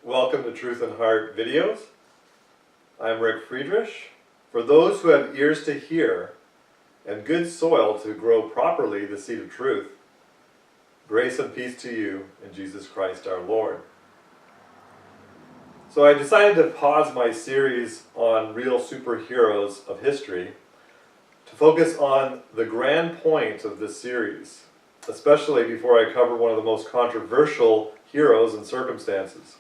Welcome to Truth and Heart videos. I'm Rick Friedrich. For those who have ears to hear and good soil to grow properly the seed of truth, grace and peace to you in Jesus Christ our Lord. So I decided to pause my series on real superheroes of history to focus on the grand point of this series, especially before I cover one of the most controversial heroes and circumstances.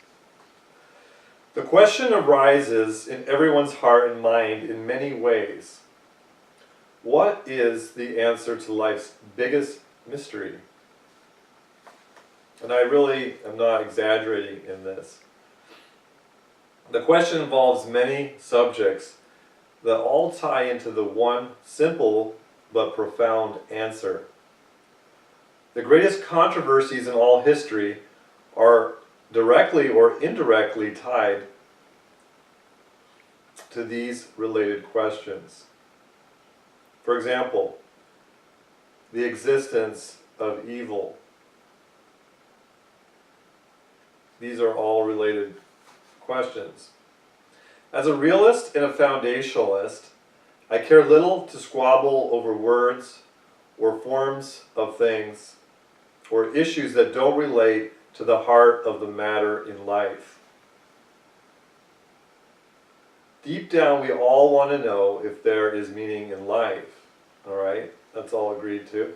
The question arises in everyone's heart and mind in many ways. What is the answer to life's biggest mystery? And I really am not exaggerating in this. The question involves many subjects that all tie into the one simple but profound answer. The greatest controversies in all history are directly or indirectly tied to these related questions. For example, the existence of evil. These are all related questions. As a realist and a foundationalist, I care little to squabble over words or forms of things or issues that don't relate to the heart of the matter in life. Deep down, we all want to know if there is meaning in life. All right? That's all agreed to.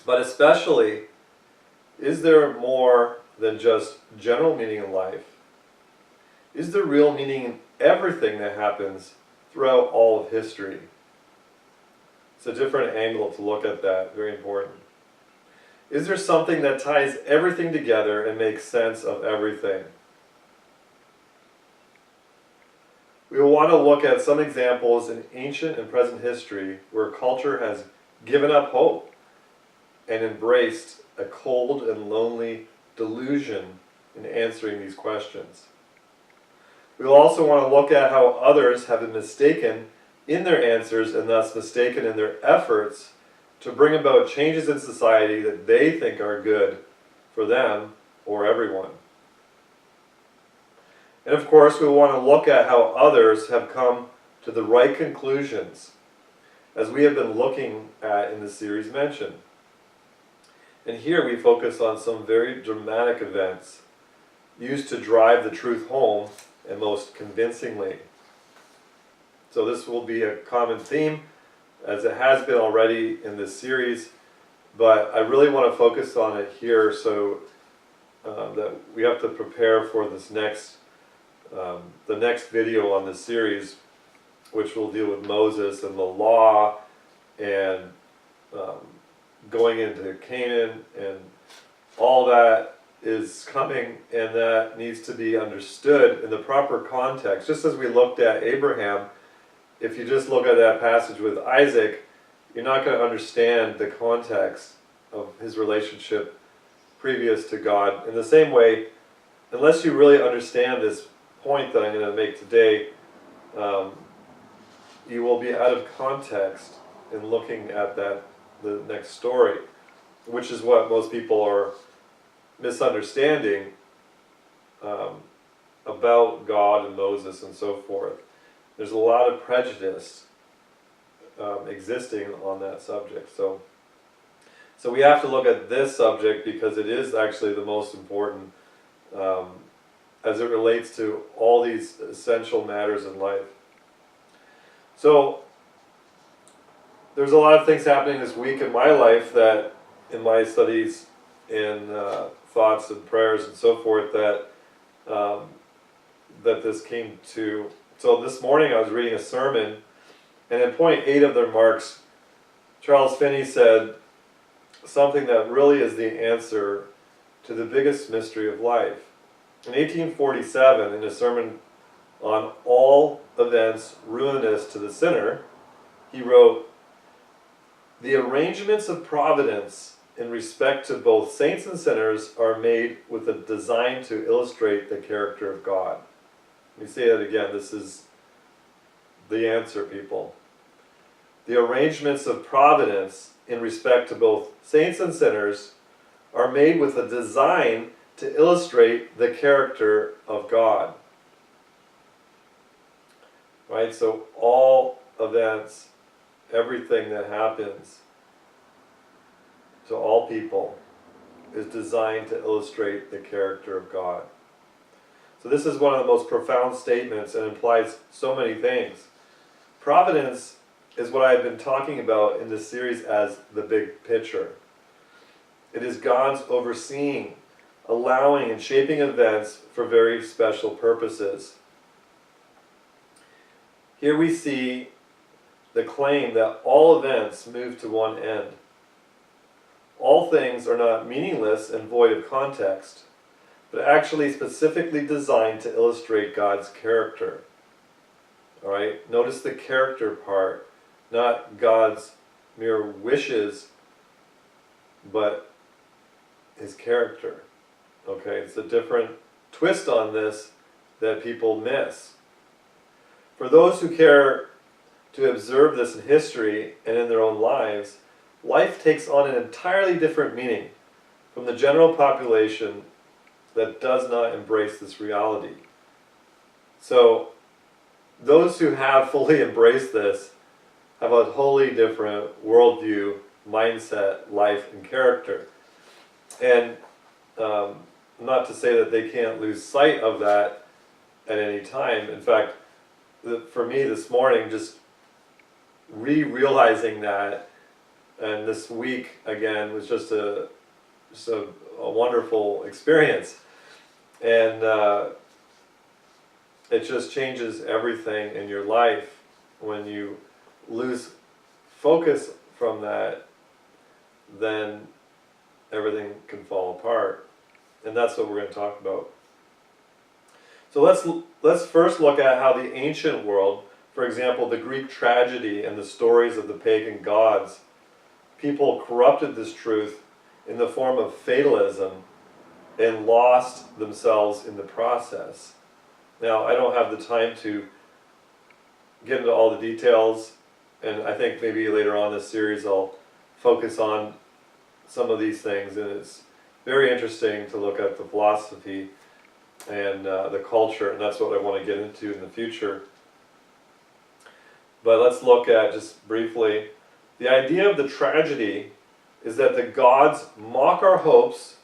But especially, is there more than just general meaning in life? Is there real meaning in everything that happens throughout all of history? It's a different angle to look at that. Very important. Is there something that ties everything together and makes sense of everything? We will want to look at some examples in ancient and present history where culture has given up hope and embraced a cold and lonely delusion in answering these questions. We will also want to look at how others have been mistaken in their answers and thus mistaken in their efforts to bring about changes in society that they think are good for them or everyone. And of course, we want to look at how others have come to the right conclusions, as we have been looking at in the series mentioned. And here we focus on some very dramatic events used to drive the truth home and most convincingly. So this will be a common theme, as it has been already in this series, but I really want to focus on it here so that we have to prepare for this next the next video on this series, which will deal with Moses and the law and going into Canaan, and all that is coming, and that needs to be understood in the proper context. Just as we looked at Abraham, if you just look at that passage with Isaac, you're not going to understand the context of his relationship previous to God. In the same way, unless you really understand this point that I'm going to make today, you will be out of context in looking at the next story, which is what most people are misunderstanding about God and Moses and so forth. There's a lot of prejudice existing on that subject. So we have to look at this subject because it is actually the most important as it relates to all these essential matters in life. So there's a lot of things happening this week in my life that, in my studies and thoughts and prayers and so forth, that this came to. So this morning I was reading a sermon, and in point 8 of the remarks, Charles Finney said something that really is the answer to the biggest mystery of life. In 1847, in a sermon on all events ruinous to the sinner, he wrote, "The arrangements of providence in respect to both saints and sinners are made with a design to illustrate the character of God." Let me say that again. This is the answer, people. The arrangements of providence in respect to both saints and sinners are made with a design to illustrate the character of God. Right? So all events, everything that happens to all people is designed to illustrate the character of God. So this is one of the most profound statements and implies so many things. Providence is what I've been talking about in this series as the big picture. It is God's overseeing, allowing and shaping events for very special purposes. Here we see the claim that all events move to one end. All things are not meaningless and void of context, but actually specifically designed to illustrate God's character. All right? Notice the character part, not God's mere wishes, but his character. Okay? It's a different twist on this that people miss. For those who care to observe this in history and in their own lives, life takes on an entirely different meaning from the general population that does not embrace this reality. So, those who have fully embraced this have a wholly different worldview, mindset, life, and character. And not to say that they can't lose sight of that at any time. In fact, for me this morning, just realizing that, and this week again was just a wonderful experience, and it just changes everything in your life when you lose focus from that. Then everything can fall apart, and that's what we're going to talk about. So let's first look at how the ancient world, for example, the Greek tragedy and the stories of the pagan gods, people corrupted this truth in the form of fatalism and lost themselves in the process. Now, I don't have the time to get into all the details, and I think maybe later on in this series I'll focus on some of these things, and it's very interesting to look at the philosophy and the culture, and that's what I want to get into in the future. But let's look at, just briefly, the idea of the tragedy is that the gods mock our hopes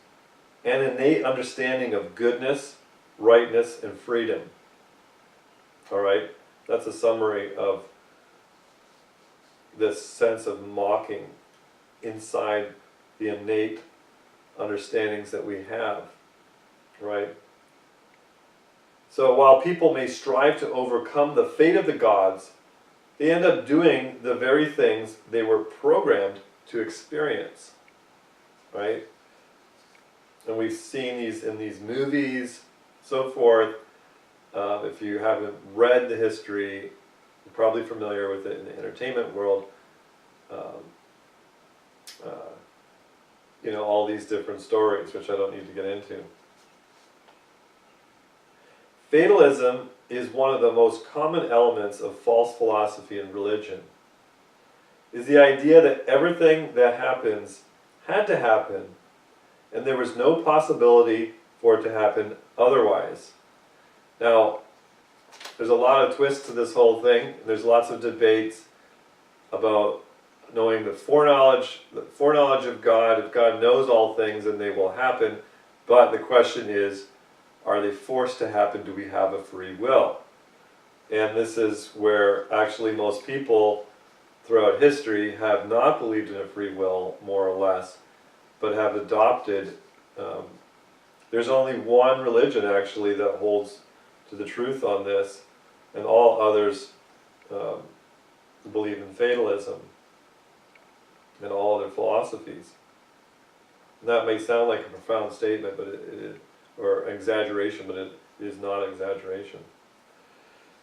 and innate understanding of goodness, rightness, and freedom. Alright? That's a summary of this sense of mocking inside the innate understandings that we have. Right? So while people may strive to overcome the fate of the gods, they end up doing the very things they were programmed to experience. Right? And we've seen these in these movies, so forth. If you haven't read the history, you're probably familiar with it in the entertainment world. All these different stories, which I don't need to get into. Fatalism is one of the most common elements of false philosophy and religion. Is the idea that everything that happens had to happen, and there was no possibility for it to happen otherwise. Now, there's a lot of twists to this whole thing. There's lots of debates about knowing the foreknowledge of God. If God knows all things, then they will happen. But the question is, are they forced to happen? Do we have a free will? And this is where actually most people throughout history have not believed in a free will, more or less, but have adopted. There's only one religion actually that holds to the truth on this, and all others believe in fatalism and all other philosophies. And that may sound like a profound statement, but or exaggeration, but it is not exaggeration.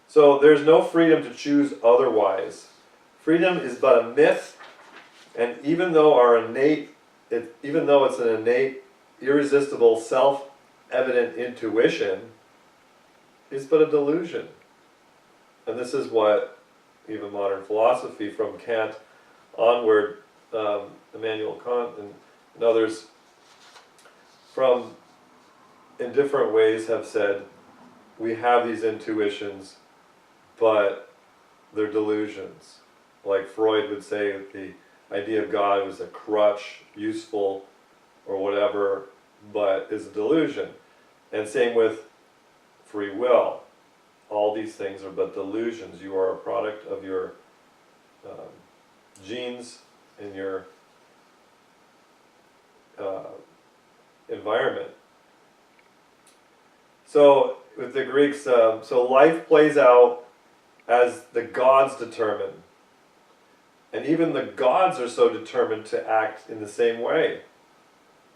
So there's no freedom to choose otherwise. Freedom is but a myth, and even though it's an innate, irresistible, self-evident intuition, it's but a delusion. And this is what even modern philosophy, from Kant onward, Immanuel Kant and others, from in different ways have said we have these intuitions, but they're delusions. Like Freud would say that the idea of God was a crutch, useful, or whatever, but is a delusion. And same with free will. All these things are but delusions. You are a product of your genes and your environment. So with the Greeks, so life plays out as the gods determine. And even the gods are so determined to act in the same way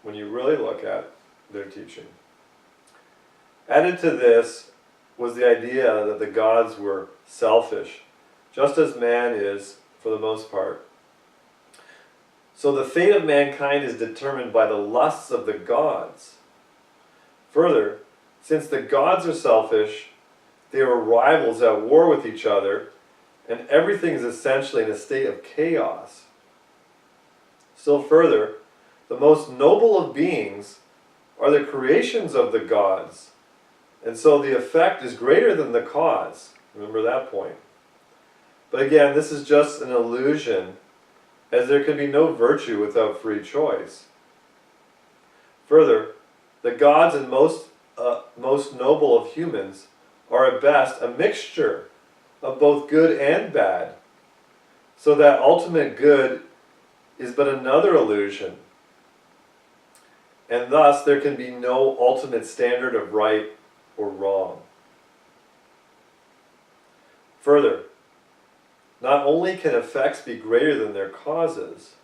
when you really look at their teaching. Added to this was the idea that the gods were selfish, just as man is for the most part. So the fate of mankind is determined by the lusts of the gods. Further, since the gods are selfish, they are rivals at war with each other, and everything is essentially in a state of chaos. Still further, the most noble of beings are the creations of the gods, and so the effect is greater than the cause. Remember that point. But again, this is just an illusion, as there can be no virtue without free choice. Further, the gods and most noble of humans are at best a mixture of both good and bad, so that ultimate good is but another illusion, and thus there can be no ultimate standard of right or wrong. Further, not only can effects be greater than their causes,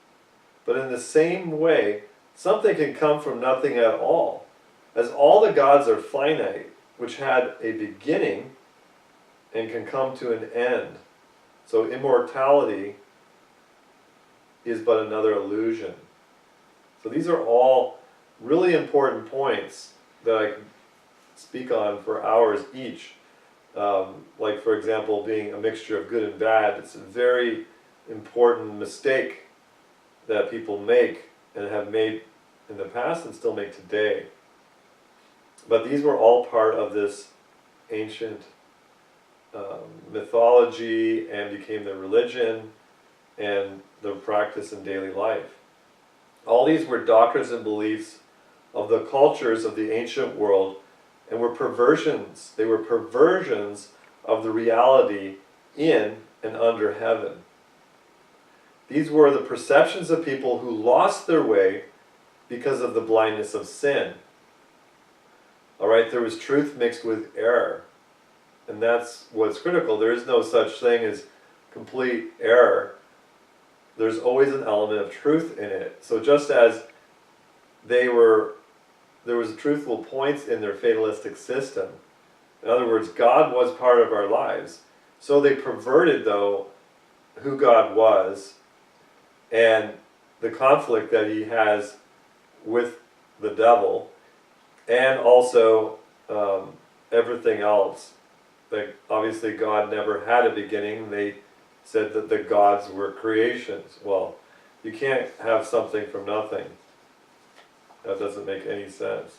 but in the same way, something can come from nothing at all, as all the gods are finite, which had a beginning and can come to an end. So immortality is but another illusion. So these are all really important points that I could speak on for hours each. Like for example, being a mixture of good and bad. It's a very important mistake that people make and have made in the past and still make today. But these were all part of this ancient mythology and became their religion and their practice in daily life. All these were doctrines and beliefs of the cultures of the ancient world and were perversions. They were perversions of the reality in and under heaven. These were the perceptions of people who lost their way because of the blindness of sin. Alright, there was truth mixed with error. And that's what's critical. There is no such thing as complete error. There's always an element of truth in it. So just as there was truthful points in their fatalistic system, in other words, God was part of our lives, so they perverted, though, who God was and the conflict that he has with the devil, and also everything else. Like, obviously God never had a beginning. They said that the gods were creations. Well, you can't have something from nothing. That doesn't make any sense.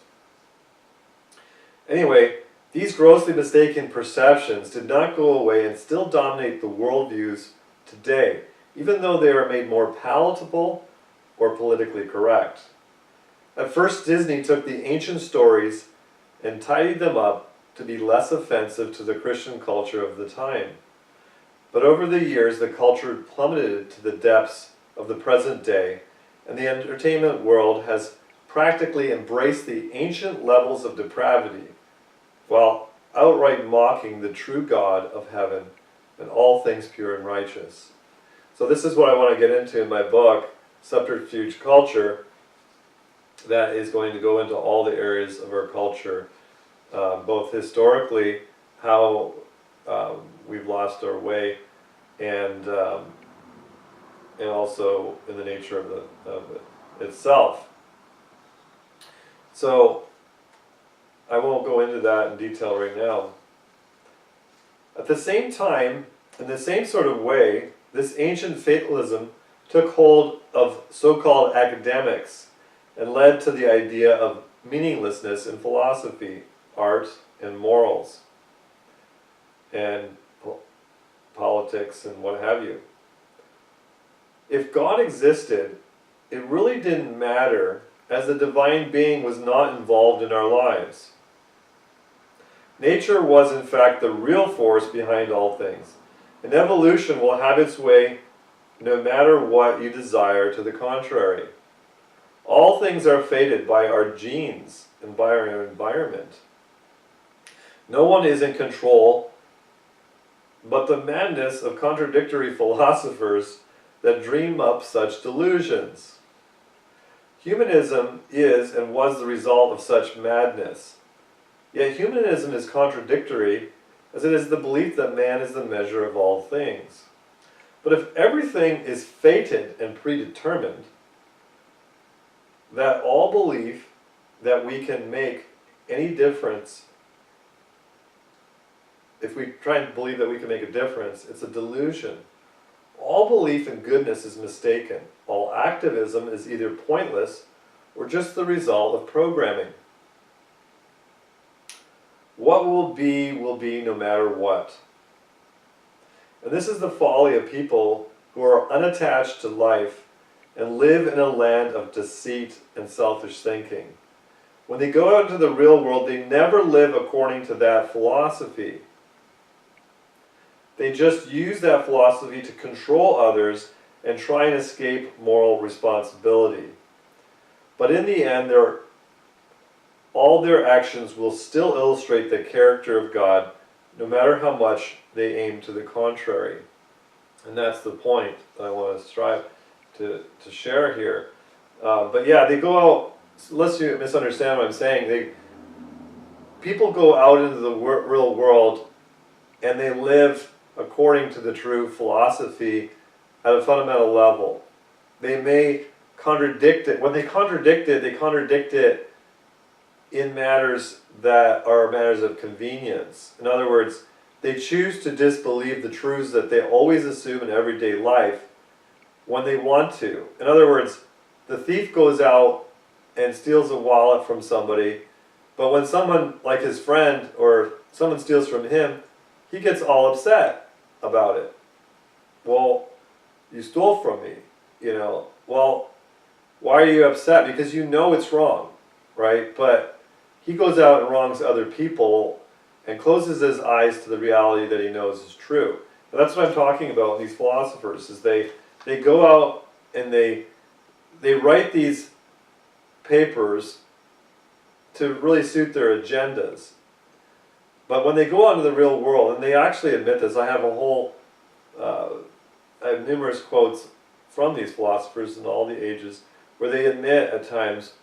Anyway, these grossly mistaken perceptions did not go away and still dominate the worldviews today, even though they are made more palatable or politically correct. At first, Disney took the ancient stories and tidied them up to be less offensive to the Christian culture of the time. But over the years, the culture plummeted to the depths of the present day, and the entertainment world has practically embraced the ancient levels of depravity, while outright mocking the true God of heaven and all things pure and righteous. So this is what I want to get into in my book, Subterfuge Culture, that is going to go into all the areas of our culture, both historically, how we've lost our way, and also in the nature of it itself. So I won't go into that in detail right now. At the same time, in the same sort of way, this ancient fatalism took hold of so-called academics and led to the idea of meaninglessness in philosophy, art, and morals, and politics, and what have you. If God existed, it really didn't matter, as the divine being was not involved in our lives. Nature was in fact the real force behind all things, and evolution will have its way no matter what you desire to the contrary. All things are fated by our genes and by our environment. No one is in control, but the madness of contradictory philosophers that dream up such delusions. Humanism is and was the result of such madness. Yet humanism is contradictory, as it is the belief that man is the measure of all things. But if everything is fated and predetermined, that all belief that we can make any difference, if we try and believe that we can make a difference, it's a delusion. All belief in goodness is mistaken. All activism is either pointless or just the result of programming. What will be no matter what. And this is the folly of people who are unattached to life and live in a land of deceit and selfish thinking. When they go out into the real world, they never live according to that philosophy. They just use that philosophy to control others and try and escape moral responsibility. But in the end, all their actions will still illustrate the character of God, no matter how much they aim to the contrary. And that's the point that I want to strive to share here. But yeah, they go out, unless you misunderstand what I'm saying, people go out into the real world and they live according to the true philosophy at a fundamental level. They may contradict it. When they contradict it in matters that are matters of convenience. In other words, they choose to disbelieve the truths that they always assume in everyday life when they want to. In other words, the thief goes out and steals a wallet from somebody, but when someone, like his friend, or someone steals from him, he gets all upset about it. Well, you stole from me, Well, why are you upset? Because you know it's wrong, right? But he goes out and wrongs other people and closes his eyes to the reality that he knows is true. And that's what I'm talking about in these philosophers, is they go out and they write these papers to really suit their agendas. But when they go out into the real world, and they actually admit this, I have numerous quotes from these philosophers in all the ages, where they admit at times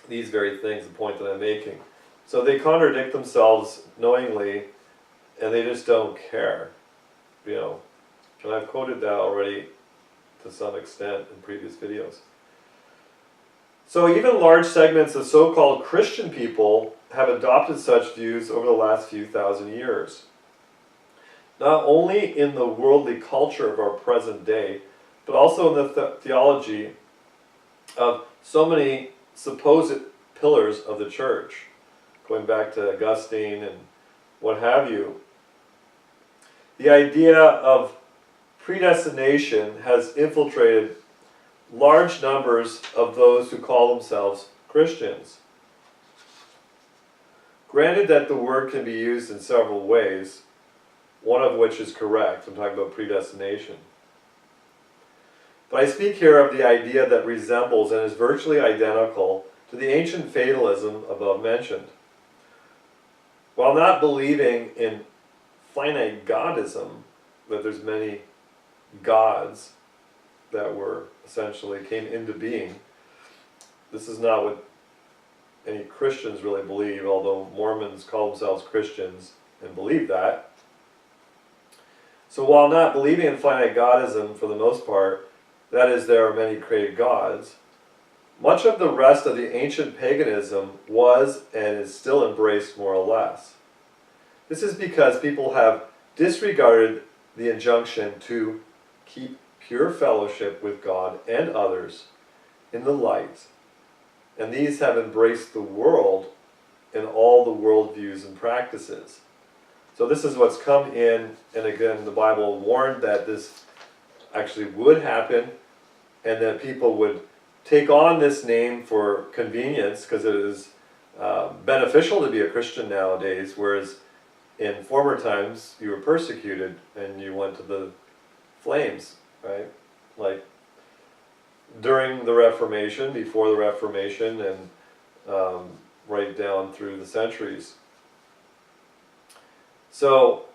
these very things, the point that I'm making. So they contradict themselves knowingly, and they just don't care, And I've quoted that already to some extent in previous videos. So even large segments of so-called Christian people have adopted such views over the last few thousand years. Not only in the worldly culture of our present day, but also in the theology of so many supposed pillars of the church, going back to Augustine and what have you. The idea of predestination has infiltrated large numbers of those who call themselves Christians. Granted that the word can be used in several ways, one of which is correct. I'm talking about predestination. But I speak here of the idea that resembles and is virtually identical to the ancient fatalism above mentioned. While not believing in finite godism, that there's many gods that were essentially came into being, this is not what any Christians really believe, although Mormons call themselves Christians and believe that. So while not believing in finite godism for the most part, that is, there are many created gods, much of the rest of the ancient paganism was and is still embraced more or less. This is because people have disregarded the injunction to keep pure fellowship with God and others in the light And these have embraced the world in all the worldviews and practices. So this is what's come in, and again, the Bible warned that this actually would happen, and that people would take on this name for convenience, because it is beneficial to be a Christian nowadays, whereas in former times you were persecuted and you went to the flames, right? Like during the Reformation, before the Reformation, and right down through the centuries. So,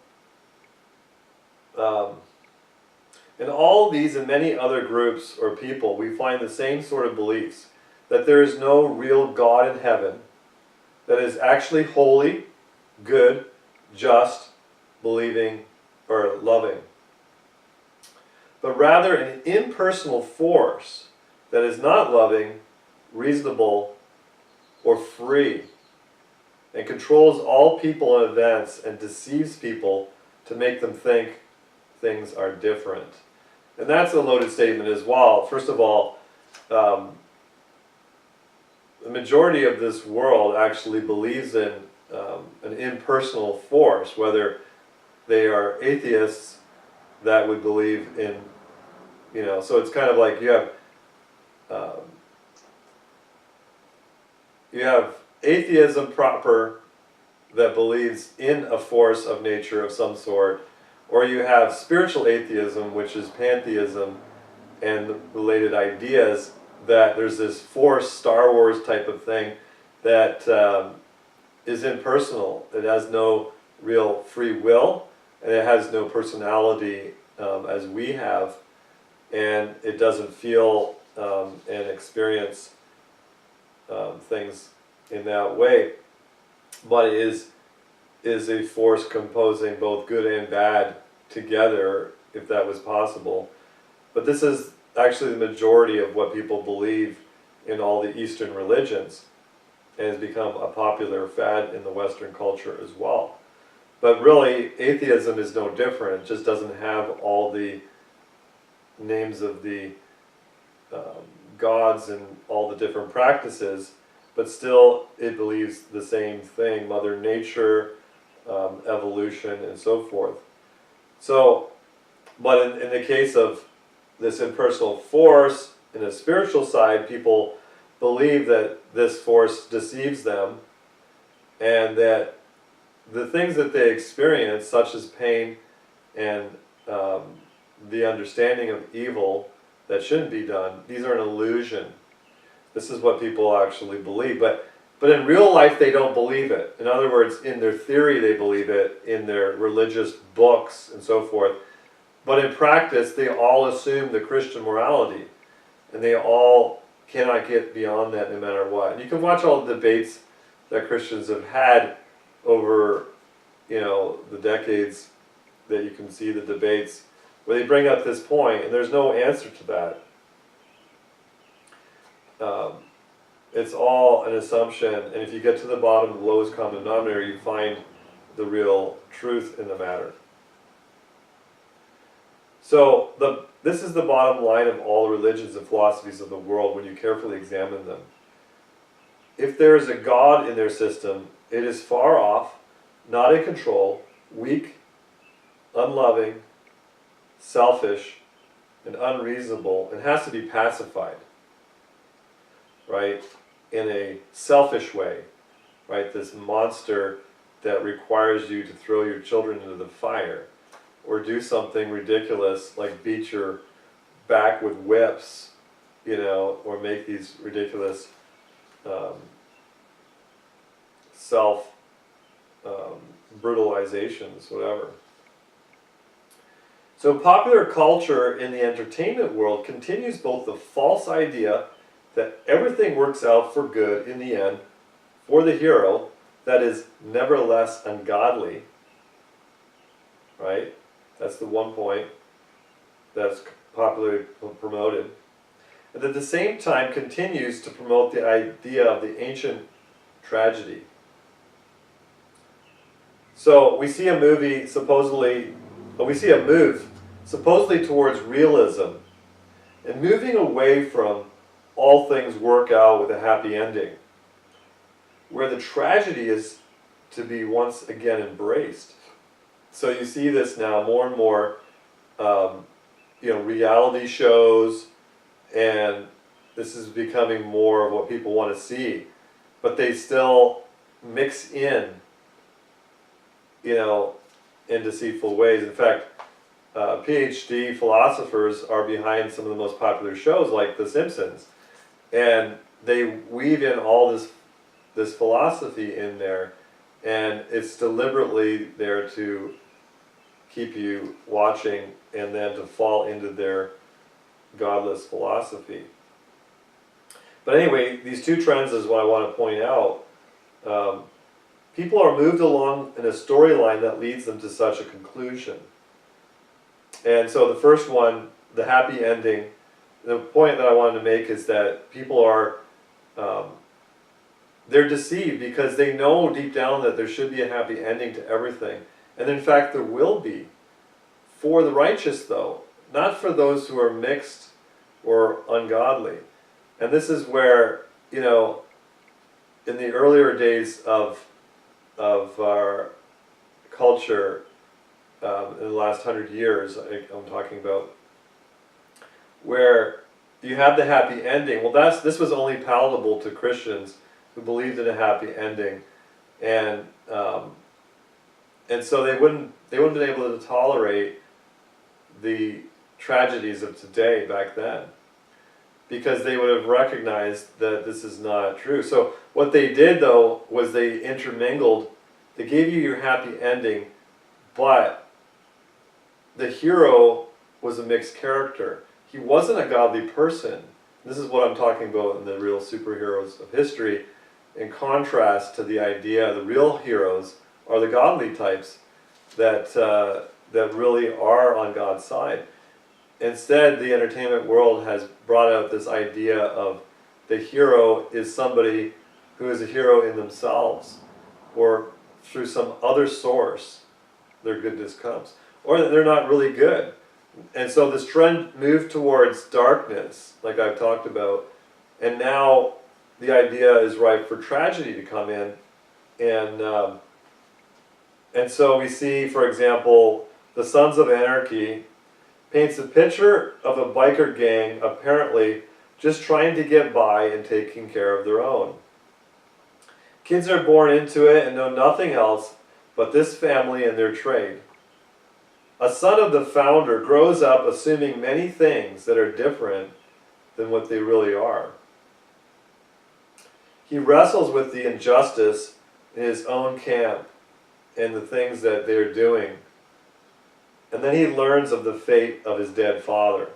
in all these and many other groups or people, we find the same sort of beliefs, that there is no real God in heaven that is actually holy, good, just, believing, or loving, but rather an impersonal force that is not loving, reasonable, or free, and controls all people and events and deceives people to make them think things are different. And that's a loaded statement as well. First of all, the majority of this world actually believes in an impersonal force, whether they are atheists that would believe in, so it's kind of like you have atheism proper that believes in a force of nature of some sort, or you have spiritual atheism, which is pantheism and related ideas, that there's this force, Star Wars type of thing, that is impersonal. It has no real free will, and it has no personality as we have, and it doesn't feel and experience things in that way, but it is a force composing both good and bad together, if that was possible. But this is actually the majority of what people believe in all the Eastern religions, and has become a popular fad in the Western culture as well. But really, atheism is no different. It just doesn't have all the names of the gods and all the different practices, but still it believes the same thing: Mother Nature, evolution, and so forth. So, but in the case of this impersonal force, in the spiritual side, people believe that this force deceives them, and that the things that they experience, such as pain and the understanding of evil that shouldn't be done, these are an illusion. This is what people actually believe. But in real life, they don't believe it. In other words, in their theory, they believe it, in their religious books and so forth. But in practice, they all assume the Christian morality, and they all cannot get beyond that no matter what. And you can watch all the debates that Christians have had over, the decades, that you can see the debates, where they bring up this point, and there's no answer to that. It's all an assumption, and if you get to the bottom of the lowest common denominator, you find the real truth in the matter. So this is the bottom line of all religions and philosophies of the world when you carefully examine them. If there is a God in their system, it is far off, not in control, weak, unloving, selfish, and unreasonable, and has to be pacified, right, in a selfish way, right, this monster that requires you to throw your children into the fire, or do something ridiculous like beat your back with whips, or make these ridiculous brutalizations, whatever. So popular culture in the entertainment world continues both the false idea that everything works out for good in the end for the hero, that is nevertheless ungodly, right? That's the one point that's popularly promoted. And at the same time continues to promote the idea of the ancient tragedy. So we see a move supposedly towards realism, and moving away from all things work out with a happy ending, where the tragedy is to be once again embraced. So you see this now more and more, reality shows, and this is becoming more of what people want to see, but they still mix in, in deceitful ways. In fact, PhD philosophers are behind some of the most popular shows like The Simpsons, and they weave in all this philosophy in there, and it's deliberately there to keep you watching and then to fall into their godless philosophy. But anyway, these two trends is what I want to point out. People are moved along in a storyline that leads them to such a conclusion. And so the first one, the happy ending, the point that I wanted to make is that people are, they're deceived because they know deep down that there should be a happy ending to everything. And in fact, there will be. For the righteous, though, not for those who are mixed or ungodly. And this is where, in the earlier days of our culture, in the last 100 years, I'm talking about, where you have the happy ending. Well, this was only palatable to Christians who believed in a happy ending, and so they wouldn't be able to tolerate the tragedies of today back then, because they would have recognized that this is not true. So what they did, though, was they intermingled. They gave you your happy ending, but the hero was a mixed character. He wasn't a godly person. This is what I'm talking about in the real superheroes of history, in contrast to the idea the real heroes are the godly types that really are on God's side. Instead, the entertainment world has brought out this idea of the hero is somebody who is a hero in themselves, or through some other source their goodness comes, or that they're not really good. And so this trend moved towards darkness, like I've talked about, and now the idea is ripe for tragedy to come in, and so we see, for example, the Sons of Anarchy paints a picture of a biker gang apparently just trying to get by and taking care of their own. Kids are born into it and know nothing else but this family and their trade. A son of the founder grows up assuming many things that are different than what they really are. He wrestles with the injustice in his own camp and the things that they're doing. And then he learns of the fate of his dead father.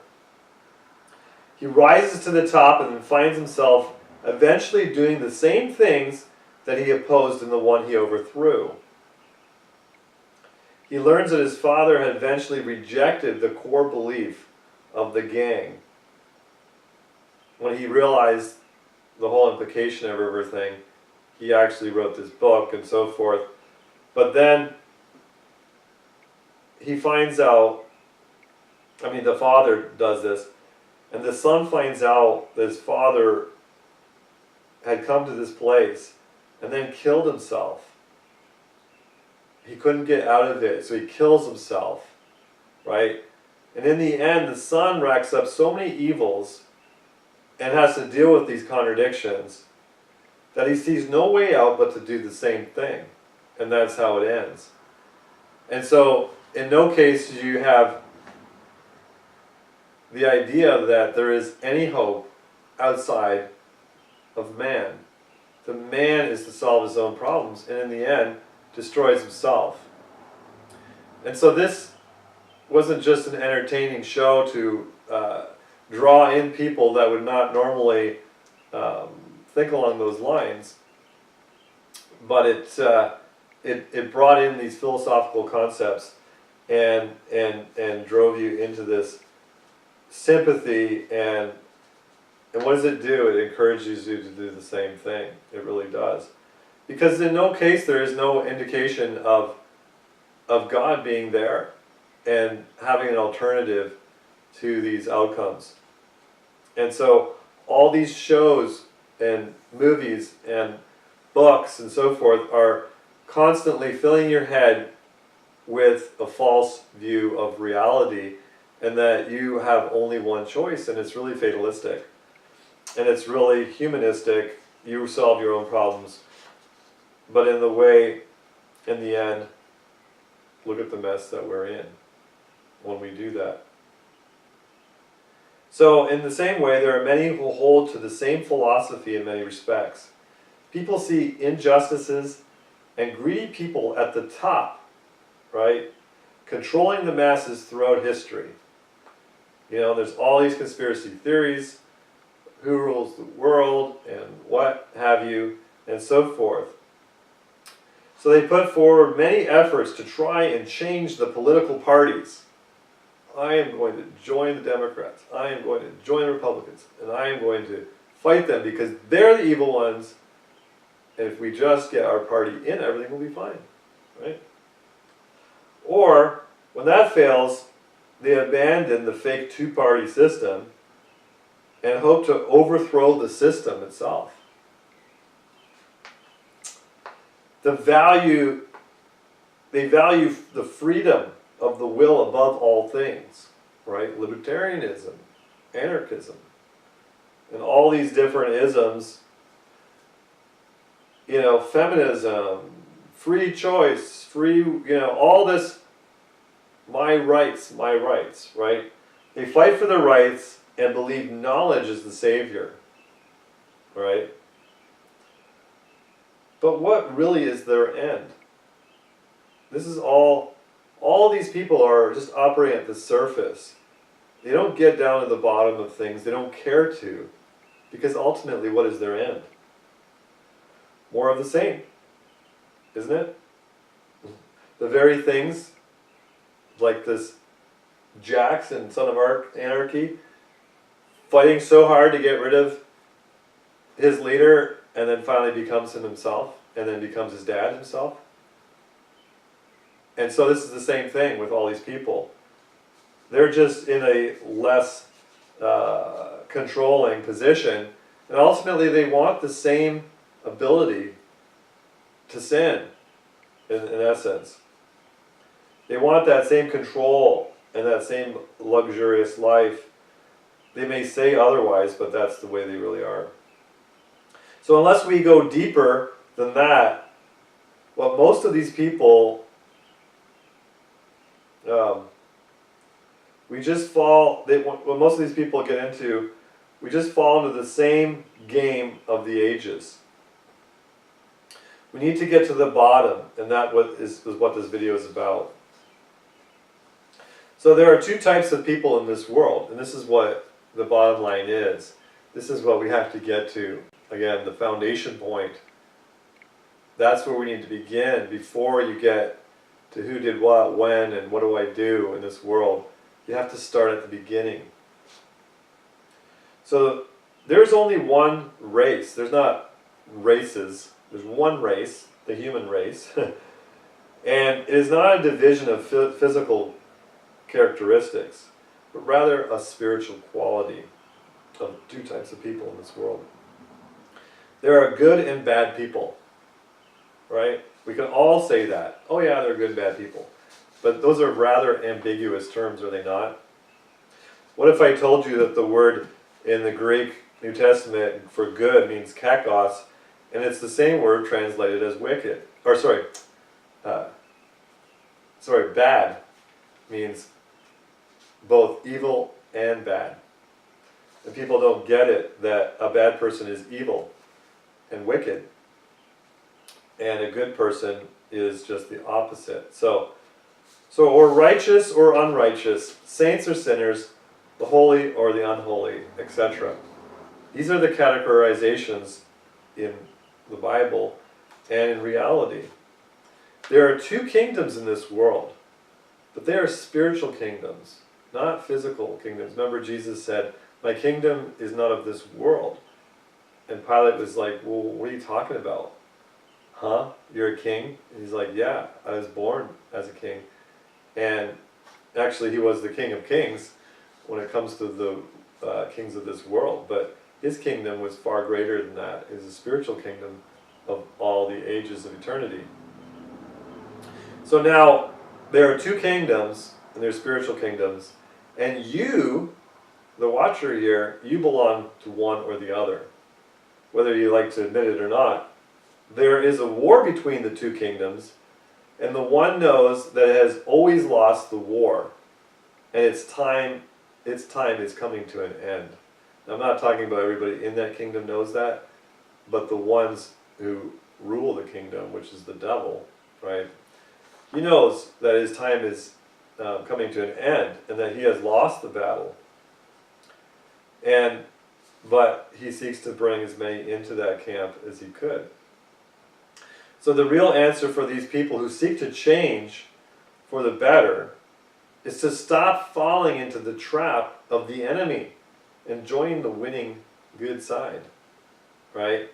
He rises to the top and then finds himself eventually doing the same things that he opposed in the one he overthrew. He learns that his father had eventually rejected the core belief of the gang. When he realized the whole implication of everything, he actually wrote this book and so forth. But then he finds out, the father does this, and the son finds out that his father had come to this place and then killed himself. He couldn't get out of it, so he kills himself, right? And in the end, the son racks up so many evils and has to deal with these contradictions that he sees no way out but to do the same thing. And that's how it ends. And so, in no case do you have the idea that there is any hope outside of man. The man is to solve his own problems, and in the end, destroys himself. And so this wasn't just an entertaining show to draw in people that would not normally think along those lines, but it brought in these philosophical concepts and drove you into this sympathy, and what does it do? It encourages you to do the same thing. It really does. Because in no case there is no indication of God being there and having an alternative to these outcomes. And so all these shows and movies and books and so forth are constantly filling your head with a false view of reality, and that you have only one choice, and it's really fatalistic. And it's really humanistic. You solve your own problems. But in the end, look at the mess that we're in when we do that. So in the same way, there are many who hold to the same philosophy in many respects. People see injustices and greedy people at the top, right? Controlling the masses throughout history. You know, there's all these conspiracy theories, who rules the world, and what have you, and so forth. So they put forward many efforts to try and change the political parties. I am going to join the Democrats, I am going to join the Republicans, and I am going to fight them because they're the evil ones, and if we just get our party in, everything will be fine, right? Or, when that fails, they abandon the fake two-party system and hope to overthrow the system itself. They value the freedom of the will above all things, right? Libertarianism, anarchism, and all these different isms, you know, feminism, free choice, free, you know, all this, my rights, right? They fight for their rights and believe knowledge is the savior, right? But what really is their end? This is all these people are just operating at the surface. They don't get down to the bottom of things, they don't care to, because ultimately what is their end? More of the same, isn't it? The very things, like this Jackson, son of anarchy, fighting so hard to get rid of his leader, and then finally becomes him himself, and then becomes his dad himself. And so this is the same thing with all these people. They're just in a less controlling position, and ultimately they want the same ability to sin, in essence. They want that same control and that same luxurious life. They may say otherwise, but that's the way they really are. So unless we go deeper than that, what most of these people, what most of these people get into, we just fall into the same game of the ages. We need to get to the bottom, and that is what this video is about. So there are two types of people in this world, and this is what the bottom line is. This is what we have to get to. Again, the foundation point. That's where we need to begin before you get to who did what, when, and what do I do in this world. You have to start at the beginning. So there's only one race. There's not races. There's one race, the human race. And it is not a division of physical characteristics, but rather a spiritual quality of two types of people in this world. There are good and bad people, right? We can all say that. Oh yeah, they're good and bad people. But those are rather ambiguous terms, are they not? What if I told you that the word in the Greek New Testament for good means kakos, and it's the same word translated as wicked? Or bad means both evil and bad. And people don't get it that a bad person is evil and wicked, and a good person is just the opposite. So or righteous or unrighteous, saints or sinners, the holy or the unholy, etc. These are the categorizations in the Bible and in reality. There are two kingdoms in this world, but they are spiritual kingdoms, not physical kingdoms. Remember, Jesus said, "My kingdom is not of this world." And Pilate was like, "Well, what are you talking about? Huh? You're a king?" And he's like, "Yeah, I was born as a king." And actually, he was the King of Kings when it comes to the kings of this world. But his kingdom was far greater than that. It was a spiritual kingdom of all the ages of eternity. So now, there are two kingdoms, and they're spiritual kingdoms, and you, the watcher here, you belong to one or the other, whether you like to admit it or not. There is a war between the two kingdoms, and the one knows that it has always lost the war, and its time is coming to an end. Now, I'm not talking about everybody in that kingdom knows that, but the ones who rule the kingdom, which is the devil, right? He knows that his time is coming to an end, and that he has lost the battle. But he seeks to bring as many into that camp as he could. So the real answer for these people who seek to change for the better is to stop falling into the trap of the enemy and join the winning good side, right?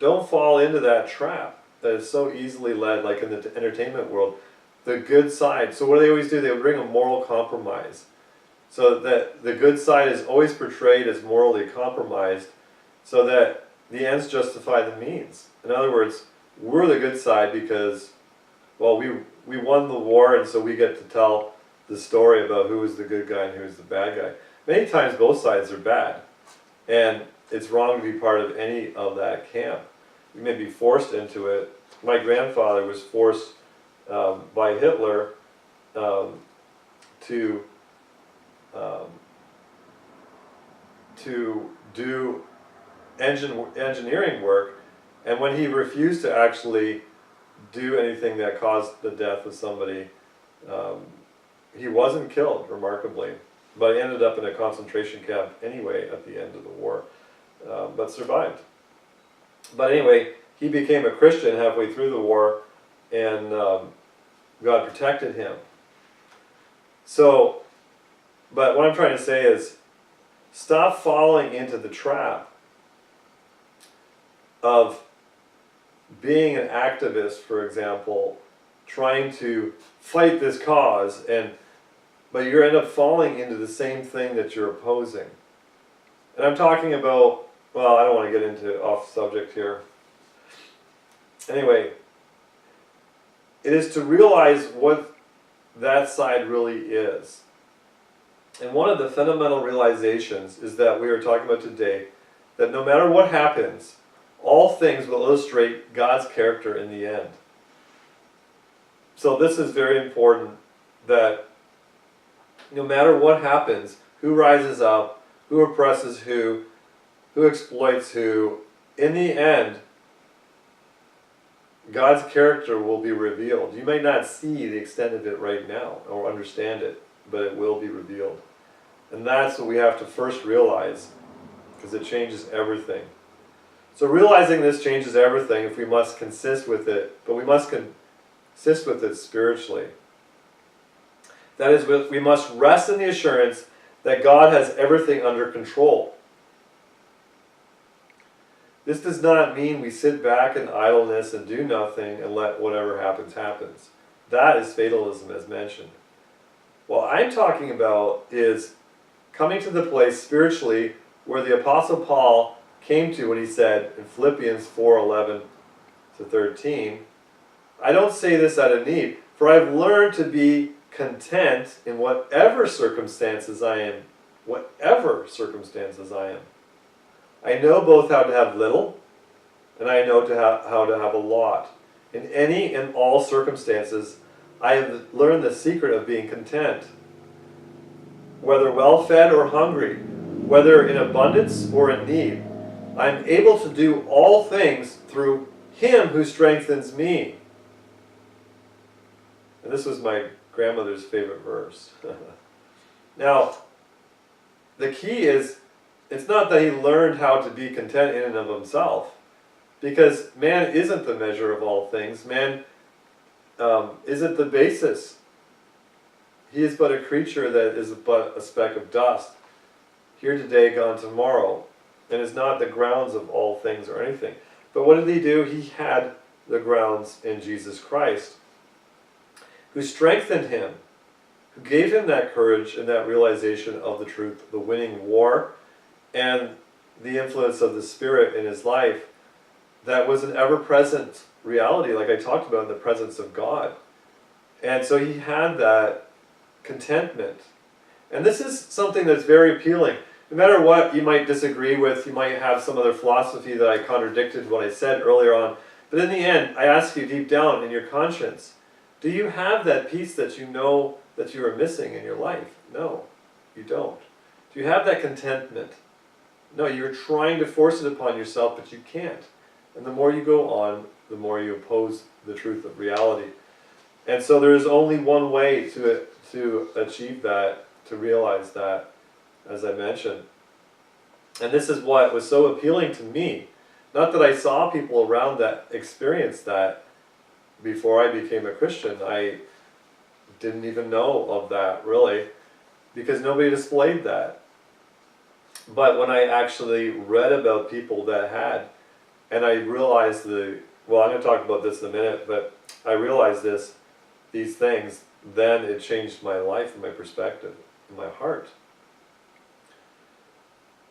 Don't fall into that trap that is so easily led, like in the entertainment world, the good side. So what do they always do? They would bring a moral compromise. So that the good side is always portrayed as morally compromised, so that the ends justify the means. In other words, we're the good side because, well, we won the war, and so we get to tell the story about who is the good guy and who is the bad guy. Many times both sides are bad, and it's wrong to be part of any of that camp. You may be forced into it. My grandfather was forced by Hitler to do engineering work, and when he refused to actually do anything that caused the death of somebody, he wasn't killed, remarkably, but he ended up in a concentration camp anyway at the end of the war, but survived. But anyway, he became a Christian halfway through the war, and God protected him. So, but what I'm trying to say is, stop falling into the trap of being an activist, for example, trying to fight this cause, but you end up falling into the same thing that you're opposing. And I'm talking about, well, I don't want to get into off subject here. Anyway, it is to realize what that side really is. And one of the fundamental realizations is that we are talking about today, that no matter what happens, all things will illustrate God's character in the end. So this is very important, that no matter what happens, who rises up, who oppresses who exploits who, in the end, God's character will be revealed. You may not see the extent of it right now or understand it, but it will be revealed. And that's what we have to first realize, because it changes everything. So realizing this changes everything if we must consist with it, but we must consist with it spiritually. That is, we must rest in the assurance that God has everything under control. This does not mean we sit back in idleness and do nothing and let whatever happens, happens. That is fatalism, as mentioned. What I'm talking about is coming to the place spiritually where the Apostle Paul came to when he said in Philippians 4:11-13, I don't say this out of need, for I've learned to be content in whatever circumstances I am. Whatever circumstances I am. I know both how to have little, and I know how to have a lot. In any and all circumstances, I have learned the secret of being content. Whether well-fed or hungry, whether in abundance or in need, I am able to do all things through Him who strengthens me. And this was my grandmother's favorite verse. Now, the key is, it's not that he learned how to be content in and of himself, because man isn't the measure of all things. Man isn't the basis. He is but a creature that is but a speck of dust, here today, gone tomorrow, and is not the grounds of all things or anything. But what did he do? He had the grounds in Jesus Christ, who strengthened him, who gave him that courage and that realization of the truth, the winning war, and the influence of the Spirit in his life, that was an ever-present reality, like I talked about, in the presence of God. And so he had that contentment. And this is something that's very appealing. No matter what you might disagree with, you might have some other philosophy that I contradicted what I said earlier on, but in the end, I ask you deep down in your conscience, do you have that peace that you know that you are missing in your life? No, you don't. Do you have that contentment? No, you're trying to force it upon yourself, but you can't. And the more you go on, the more you oppose the truth of reality. And so there is only one way to achieve that, to realize that, as I mentioned. And this is what was so appealing to me. Not that I saw people around that experienced that before I became a Christian. I didn't even know of that, really, because nobody displayed that. But when I actually read about people that had, and I realized well, I'm going to talk about this in a minute, but I realized these things, then it changed my life and my perspective and my heart.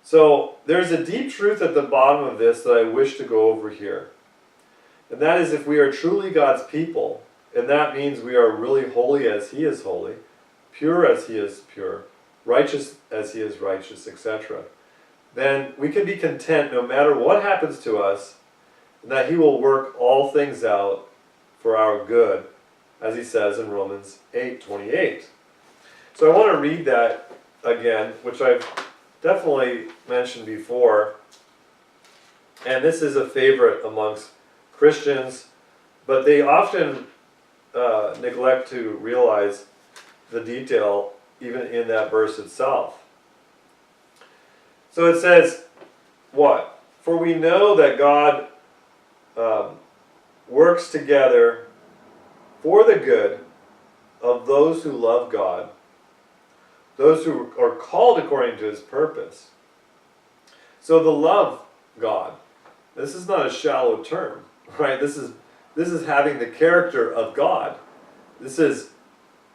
So there's a deep truth at the bottom of this that I wish to go over here. And that is, if we are truly God's people, and that means we are really holy as he is holy, pure as he is pure, righteous as he is righteous, etc., then we can be content no matter what happens to us, and that he will work all things out for our good, as he says in Romans 8:28. So I want to read that again, which I've definitely mentioned before, and this is a favorite amongst Christians, but they often neglect to realize the detail even in that verse itself. So it says, what? For we know that God works together for the good of those who love God, those who are called according to his purpose. So the love God, this is not a shallow term, right? This is having the character of God. This is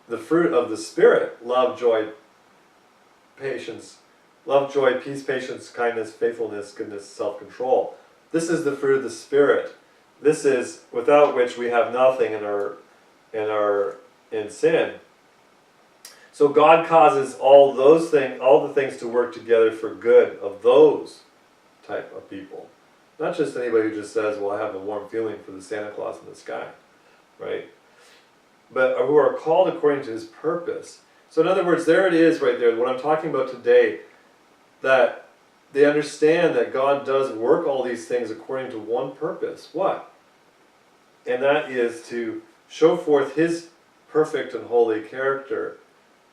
the fruit of the Spirit: love, joy, patience. Love, joy, peace, patience, kindness, faithfulness, goodness, self-control. This is the fruit of the Spirit. This is without which we have nothing in sin. So God causes all the things to work together for good of those type of people. Not just anybody who just says, well, I have a warm feeling for the Santa Claus in the sky, right? But who are called according to his purpose. So in other words, there it is right there, what I'm talking about today, that they understand that God does work all these things according to one purpose. What? And that is to show forth his perfect and holy character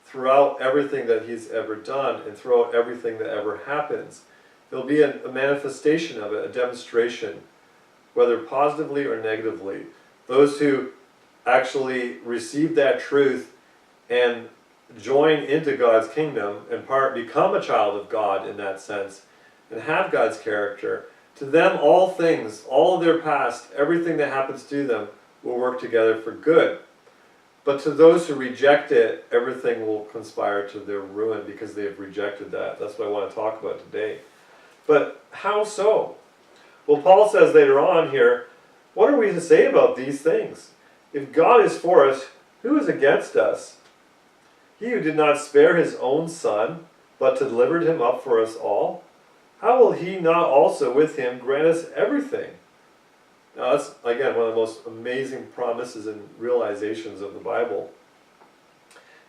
throughout everything that he's ever done and throughout everything that ever happens. There'll be a manifestation of it, a demonstration, whether positively or negatively. Those who actually receive that truth and join into God's kingdom, in part become a child of God in that sense, and have God's character, to them all things, all of their past, everything that happens to them will work together for good. But to those who reject it, everything will conspire to their ruin because they have rejected that. That's what I want to talk about today. But how so? Well, Paul says later on here, what are we to say about these things? If God is for us, who is against us? He who did not spare his own son, but delivered him up for us all, how will he not also with him grant us everything? Now that's, again, one of the most amazing promises and realizations of the Bible.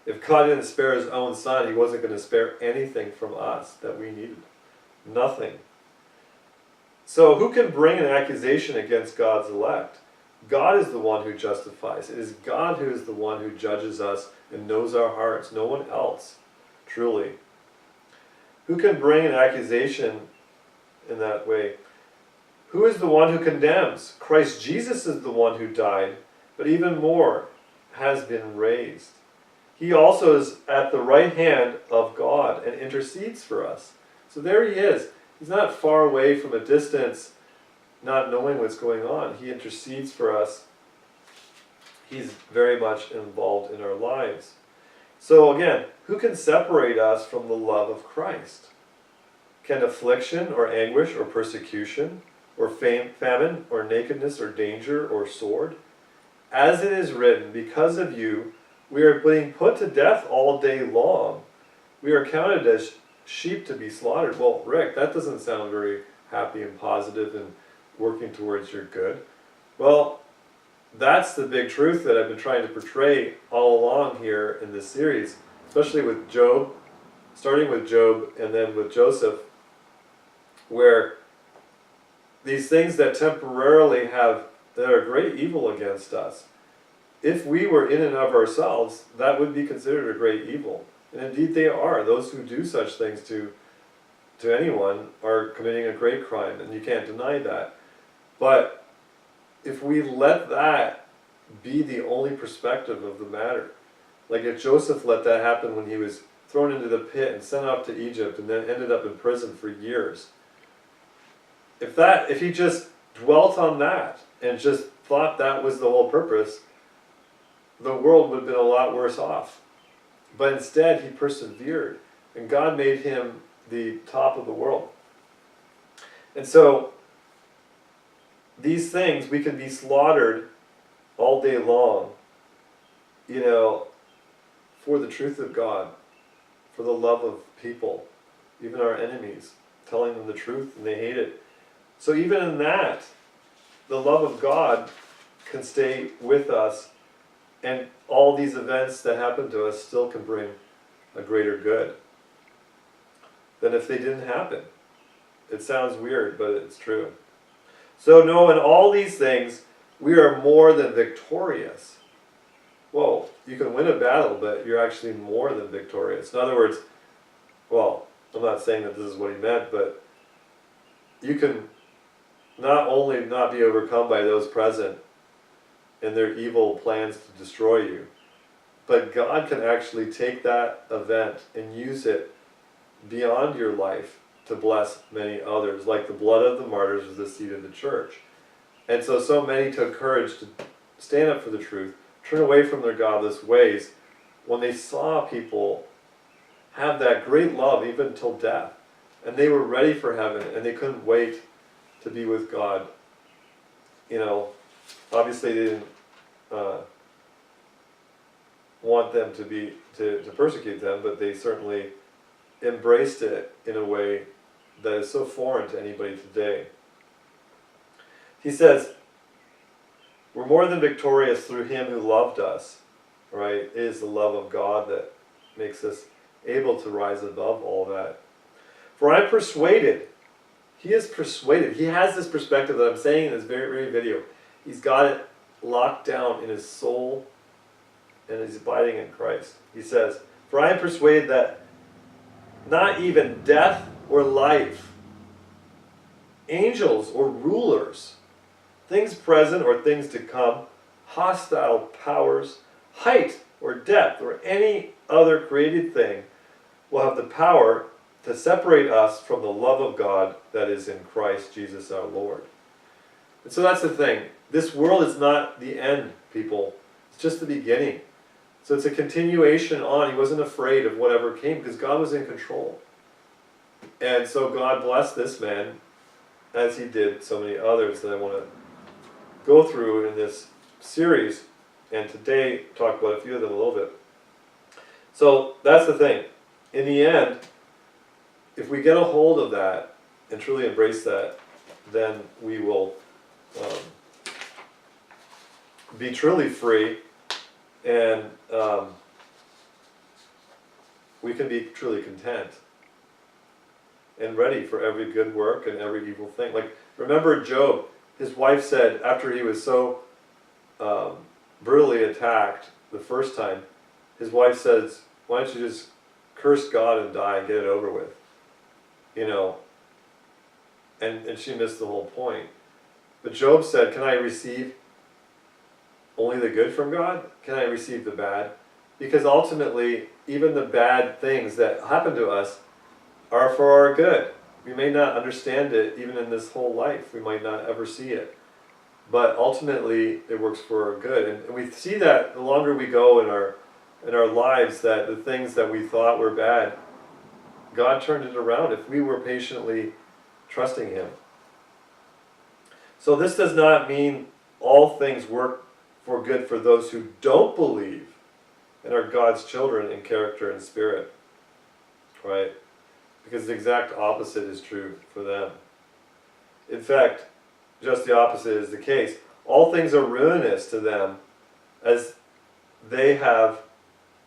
If God didn't spare his own son, he wasn't going to spare anything from us that we needed. Nothing. So who can bring an accusation against God's elect? God is the one who justifies. It is God who is the one who judges us and knows our hearts. No one else, truly. Who can bring an accusation in that way? Who is the one who condemns? Christ Jesus is the one who died, but even more, has been raised. He also is at the right hand of God and intercedes for us. So there he is. He's not far away from a distance, not knowing what's going on. He intercedes for us. He's very much involved in our lives. So again, who can separate us from the love of Christ? can affliction or anguish or persecution or famine or nakedness or danger or sword? As it is written, because of you, we are being put to death all day long. We are counted as sheep to be slaughtered. Well, Rick, that doesn't sound very happy and positive and working towards your good. Well, that's the big truth that I've been trying to portray all along here in this series, especially with Job, starting with Job and then with Joseph, where these things that temporarily that are great evil against us, if we were in and of ourselves, that would be considered a great evil. And indeed they are. Those who do such things to anyone are committing a great crime, and you can't deny that. But if we let that be the only perspective of the matter, like if Joseph let that happen when he was thrown into the pit and sent off to Egypt and then ended up in prison for years, if he just dwelt on that and just thought that was the whole purpose, the world would have been a lot worse off. But instead, he persevered, and God made him the top of the world. And so, these things, we can be slaughtered all day long, for the truth of God, for the love of people, even our enemies, telling them the truth and they hate it. So even in that, the love of God can stay with us, and all these events that happen to us still can bring a greater good than if they didn't happen. It sounds weird, but it's true. So no, in all these things, we are more than victorious. Whoa, you can win a battle, but you're actually more than victorious. In other words, well, I'm not saying that this is what he meant, but you can not only not be overcome by those present and their evil plans to destroy you, but God can actually take that event and use it beyond your life to bless many others, like the blood of the martyrs was the seed of the church. And so many took courage to stand up for the truth, turn away from their godless ways, when they saw people have that great love even till death. And they were ready for heaven, and they couldn't wait to be with God. Obviously they didn't want them to persecute them, but they certainly embraced it in a way that is so foreign to anybody today. He says, we're more than victorious through him who loved us, right? It is the love of God that makes us able to rise above all that. For I'm persuaded, he is persuaded, he has this perspective that I'm saying in this very, very video. He's got it locked down in his soul, and he's abiding in Christ. He says, for I am persuaded that not even death or life, angels or rulers, things present or things to come, hostile powers, height or depth or any other created thing will have the power to separate us from the love of God that is in Christ Jesus our Lord. And so that's the thing. This world is not the end, people. It's just the beginning. So it's a continuation on. He wasn't afraid of whatever came because God was in control. And so God blessed this man as he did so many others that I want to go through in this series, and today talk about a few of them a little bit. So that's the thing. In the end, if we get a hold of that and truly embrace that, then we will be truly free, and we can be truly content and ready for every good work and every evil thing. Like, remember Job, his wife said, after he was so brutally attacked the first time, his wife says, why don't you just curse God and die and get it over with? And she missed the whole point. But Job said, can I receive only the good from God? Can I receive the bad? Because ultimately, even the bad things that happen to us are for our good. We may not understand it even in this whole life. We might not ever see it. But ultimately, it works for our good. And we see that the longer we go in our lives, that the things that we thought were bad God turned it around if we were patiently trusting Him. So this does not mean all things work for good for those who don't believe and are God's children in character and spirit, right? Because the exact opposite is true for them. In fact, just the opposite is the case. All things are ruinous to them as they have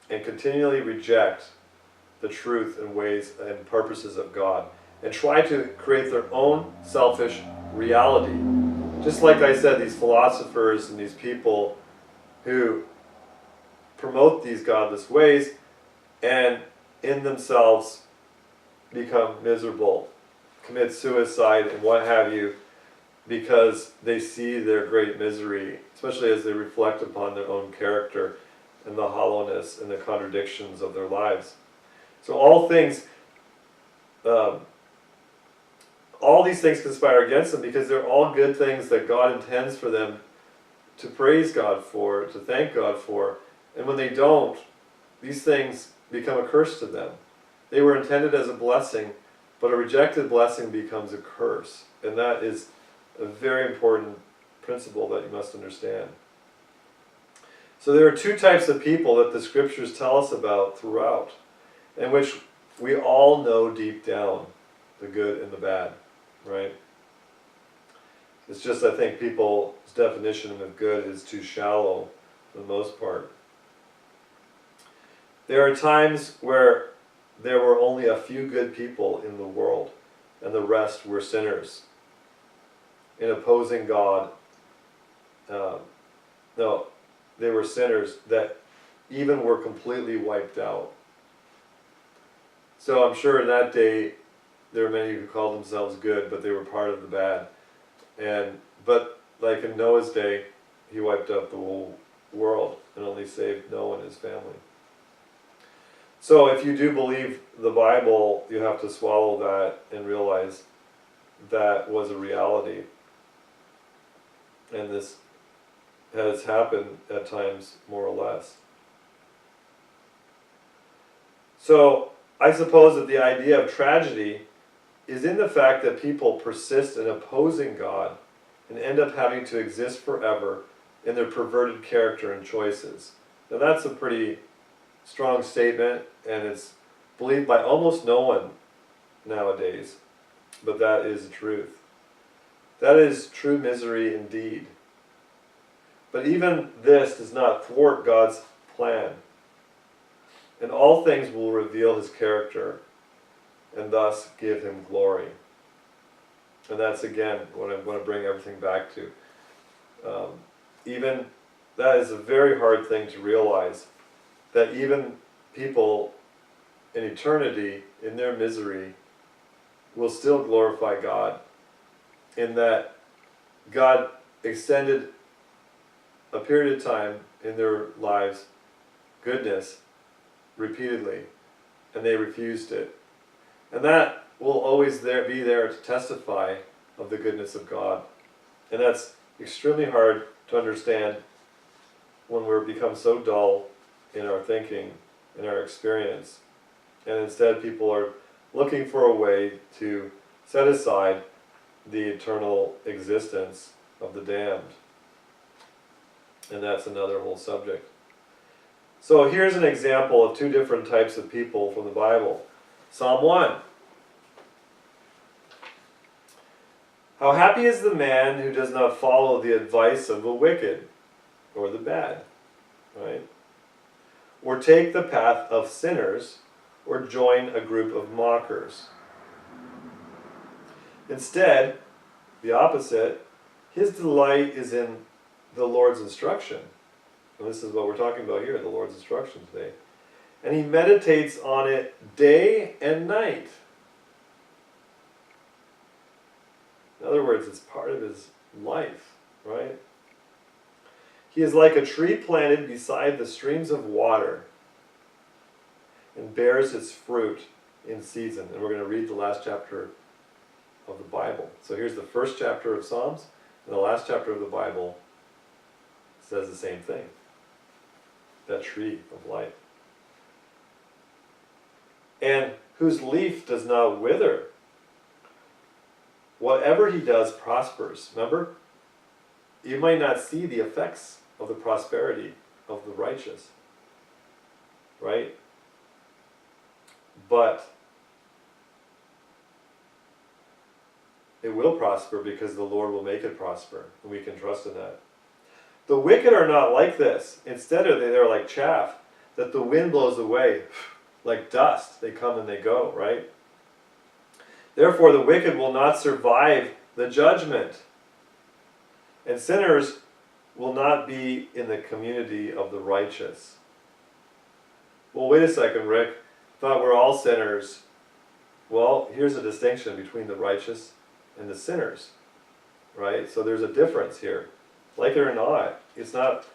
and continually reject the truth and ways and purposes of God and try to create their own selfish reality. Just like I said, these philosophers and these people who promote these godless ways and in themselves become miserable, commit suicide and what have you, because they see their great misery, especially as they reflect upon their own character and the hollowness and the contradictions of their lives. So all these things conspire against them because they're all good things that God intends for them to praise God for, to thank God for. And when they don't, these things become a curse to them. They were intended as a blessing, but a rejected blessing becomes a curse. And that is a very important principle that you must understand. So there are two types of people that the scriptures tell us about throughout, in which we all know deep down the good and the bad, right? It's just, I think, people's definition of good is too shallow for the most part. There are times where there were only a few good people in the world, and the rest were sinners. In opposing God, no, they were sinners that even were completely wiped out. So I'm sure in that day there were many who called themselves good, but they were part of the bad. But like in Noah's day, he wiped out the whole world and only saved Noah and his family. So if you do believe the Bible, you have to swallow that and realize that was a reality. And this has happened at times more or less. So I suppose that the idea of tragedy is in the fact that people persist in opposing God and end up having to exist forever in their perverted character and choices. Now that's a pretty strong statement, and it's believed by almost no one nowadays, but that is the truth. That is true misery indeed. But even this does not thwart God's plan, and all things will reveal His character and thus give Him glory. And that's again what I'm going to bring everything back to. Even that is a very hard thing to realize, that even people in eternity, in their misery, will still glorify God, in that God extended a period of time in their lives, goodness, repeatedly, and they refused it. And that will always be there to testify of the goodness of God. And that's extremely hard to understand when we're become so dull in our thinking, in our experience. And instead people are looking for a way to set aside the eternal existence of the damned. And that's another whole subject. So here's an example of two different types of people from the Bible. Psalm 1. How happy is the man who does not follow the advice of the wicked or the bad, right? Or take the path of sinners, or join a group of mockers. Instead, the opposite, his delight is in the Lord's instruction. And this is what we're talking about here, the Lord's instruction today. And he meditates on it day and night. In other words, it's part of his life, right? He is like a tree planted beside the streams of water and bears its fruit in season. And we're going to read the last chapter of the Bible. So here's the first chapter of Psalms, and the last chapter of the Bible says the same thing. That tree of life. And whose leaf does not wither. Whatever he does prospers. Remember? You might not see the effects of the prosperity of the righteous, right? But it will prosper because the Lord will make it prosper, and we can trust in that. The wicked are not like this. Instead, they're like chaff that the wind blows away, like dust. They come and they go, right? Therefore, the wicked will not survive the judgment, and sinners will not be in the community of the righteous. Well, wait a second, Rick. I thought we're all sinners. Well, here's a distinction between the righteous and the sinners, right? So there's a difference here. Like it or not, it's not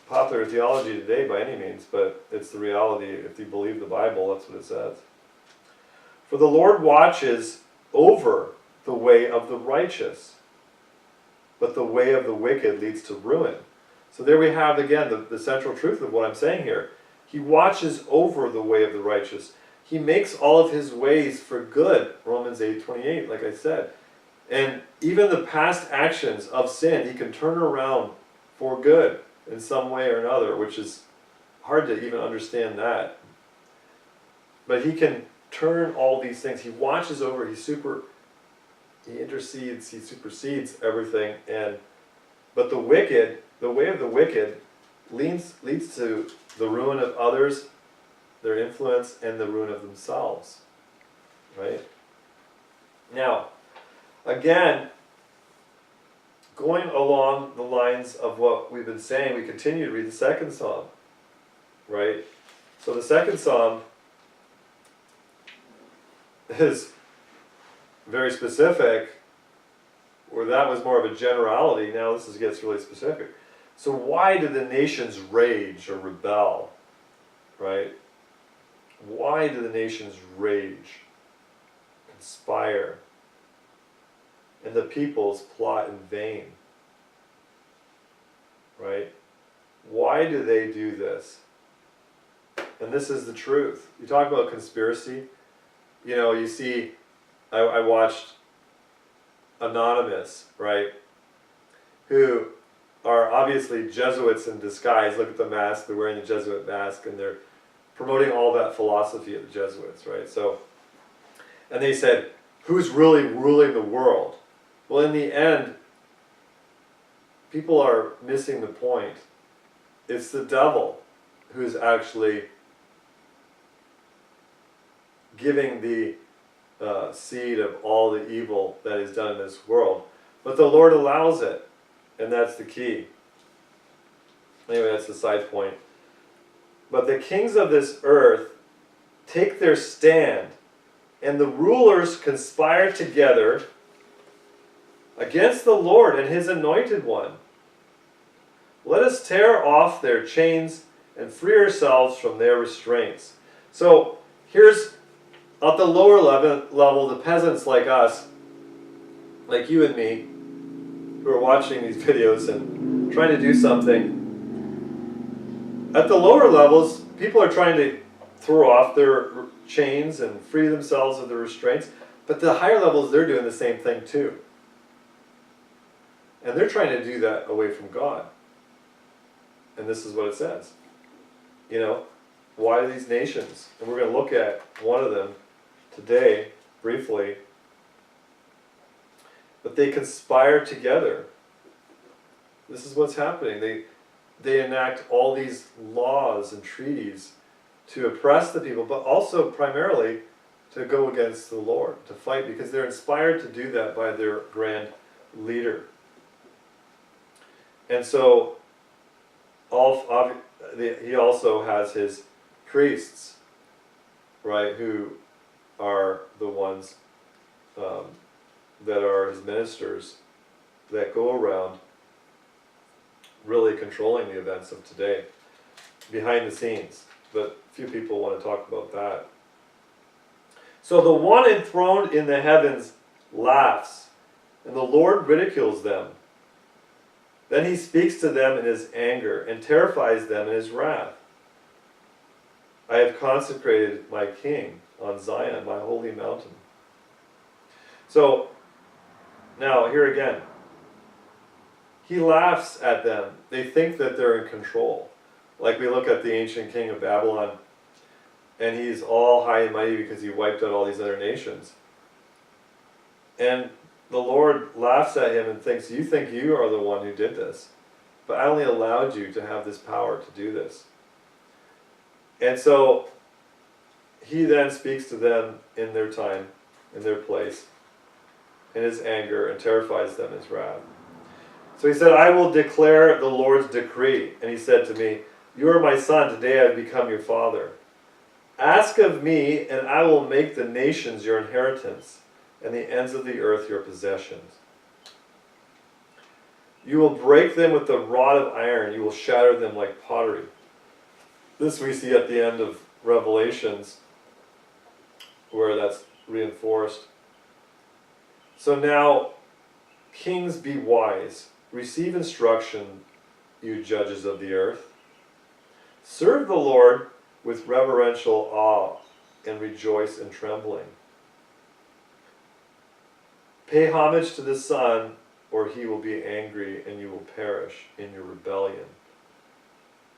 popular theology today by any means, but it's the reality. If you believe the Bible, that's what it says. For the Lord watches over the way of the righteous, but the way of the wicked leads to ruin. So there we have again the central truth of what I'm saying here. He watches over the way of the righteous. He makes all of his ways for good, Romans 8:28, like I said. And even the past actions of sin, he can turn around for good in some way or another, which is hard to even understand that. But he can turn all these things. He watches over, he intercedes, he supersedes everything. But the wicked, the way of the wicked, leads to the ruin of others, their influence, and the ruin of themselves. Right? Now, again, going along the lines of what we've been saying, we continue to read the second psalm. Right? So the second psalm is very specific, where that was more of a generality. Now this gets really specific. So why do the nations rage or rebel? Right? Why do the nations rage, conspire, and the peoples plot in vain? Right? Why do they do this? And this is the truth. You talk about conspiracy. You know, you see, I watched Anonymous, right? Who are obviously Jesuits in disguise. Look at the mask, they're wearing the Jesuit mask, and they're promoting all that philosophy of the Jesuits, right? So, and they said, who's really ruling the world? Well, in the end, people are missing the point. It's the devil who's actually giving the seed of all the evil that is done in this world. But the Lord allows it, and that's the key. Anyway, that's the side point. But the kings of this earth take their stand, and the rulers conspire together against the Lord and his anointed one. Let us tear off their chains and free ourselves from their restraints. So here's, at the lower level, the peasants like us, like you and me, who are watching these videos and trying to do something. At the lower levels, people are trying to throw off their chains and free themselves of the restraints. But the higher levels, they're doing the same thing too. And they're trying to do that away from God. And this is what it says. You know, why do these nations? And we're going to look at one of them today, briefly. But they conspire together. This is what's happening. They enact all these laws and treaties to oppress the people, but also primarily to go against the Lord, to fight, because they're inspired to do that by their grand leader. And so, he also has his priests, right, who are the ones that are his ministers that go around really controlling the events of today, behind the scenes. But few people want to talk about that. So the one enthroned in the heavens laughs, and the Lord ridicules them. Then he speaks to them in his anger and terrifies them in his wrath. I have consecrated my king. on Zion, my holy mountain. So, now here again, he laughs at them. They think that they're in control. Like we look at the ancient king of Babylon, and he's all high and mighty because he wiped out all these other nations. And the Lord laughs at him and thinks, you think you are the one who did this, but I only allowed you to have this power to do this. And so he then speaks to them in their time, in their place, in his anger, and terrifies them in his wrath. So he said, I will declare the Lord's decree. And he said to me, you are my son, today I have become your father. Ask of me, and I will make the nations your inheritance, and the ends of the earth your possessions. You will break them with the rod of iron, you will shatter them like pottery. This we see at the end of Revelations, where that's reinforced. So now, kings, be wise, receive instruction, you judges of the earth. Serve the Lord with reverential awe and rejoice in trembling. Pay homage to the Son, or he will be angry and you will perish in your rebellion.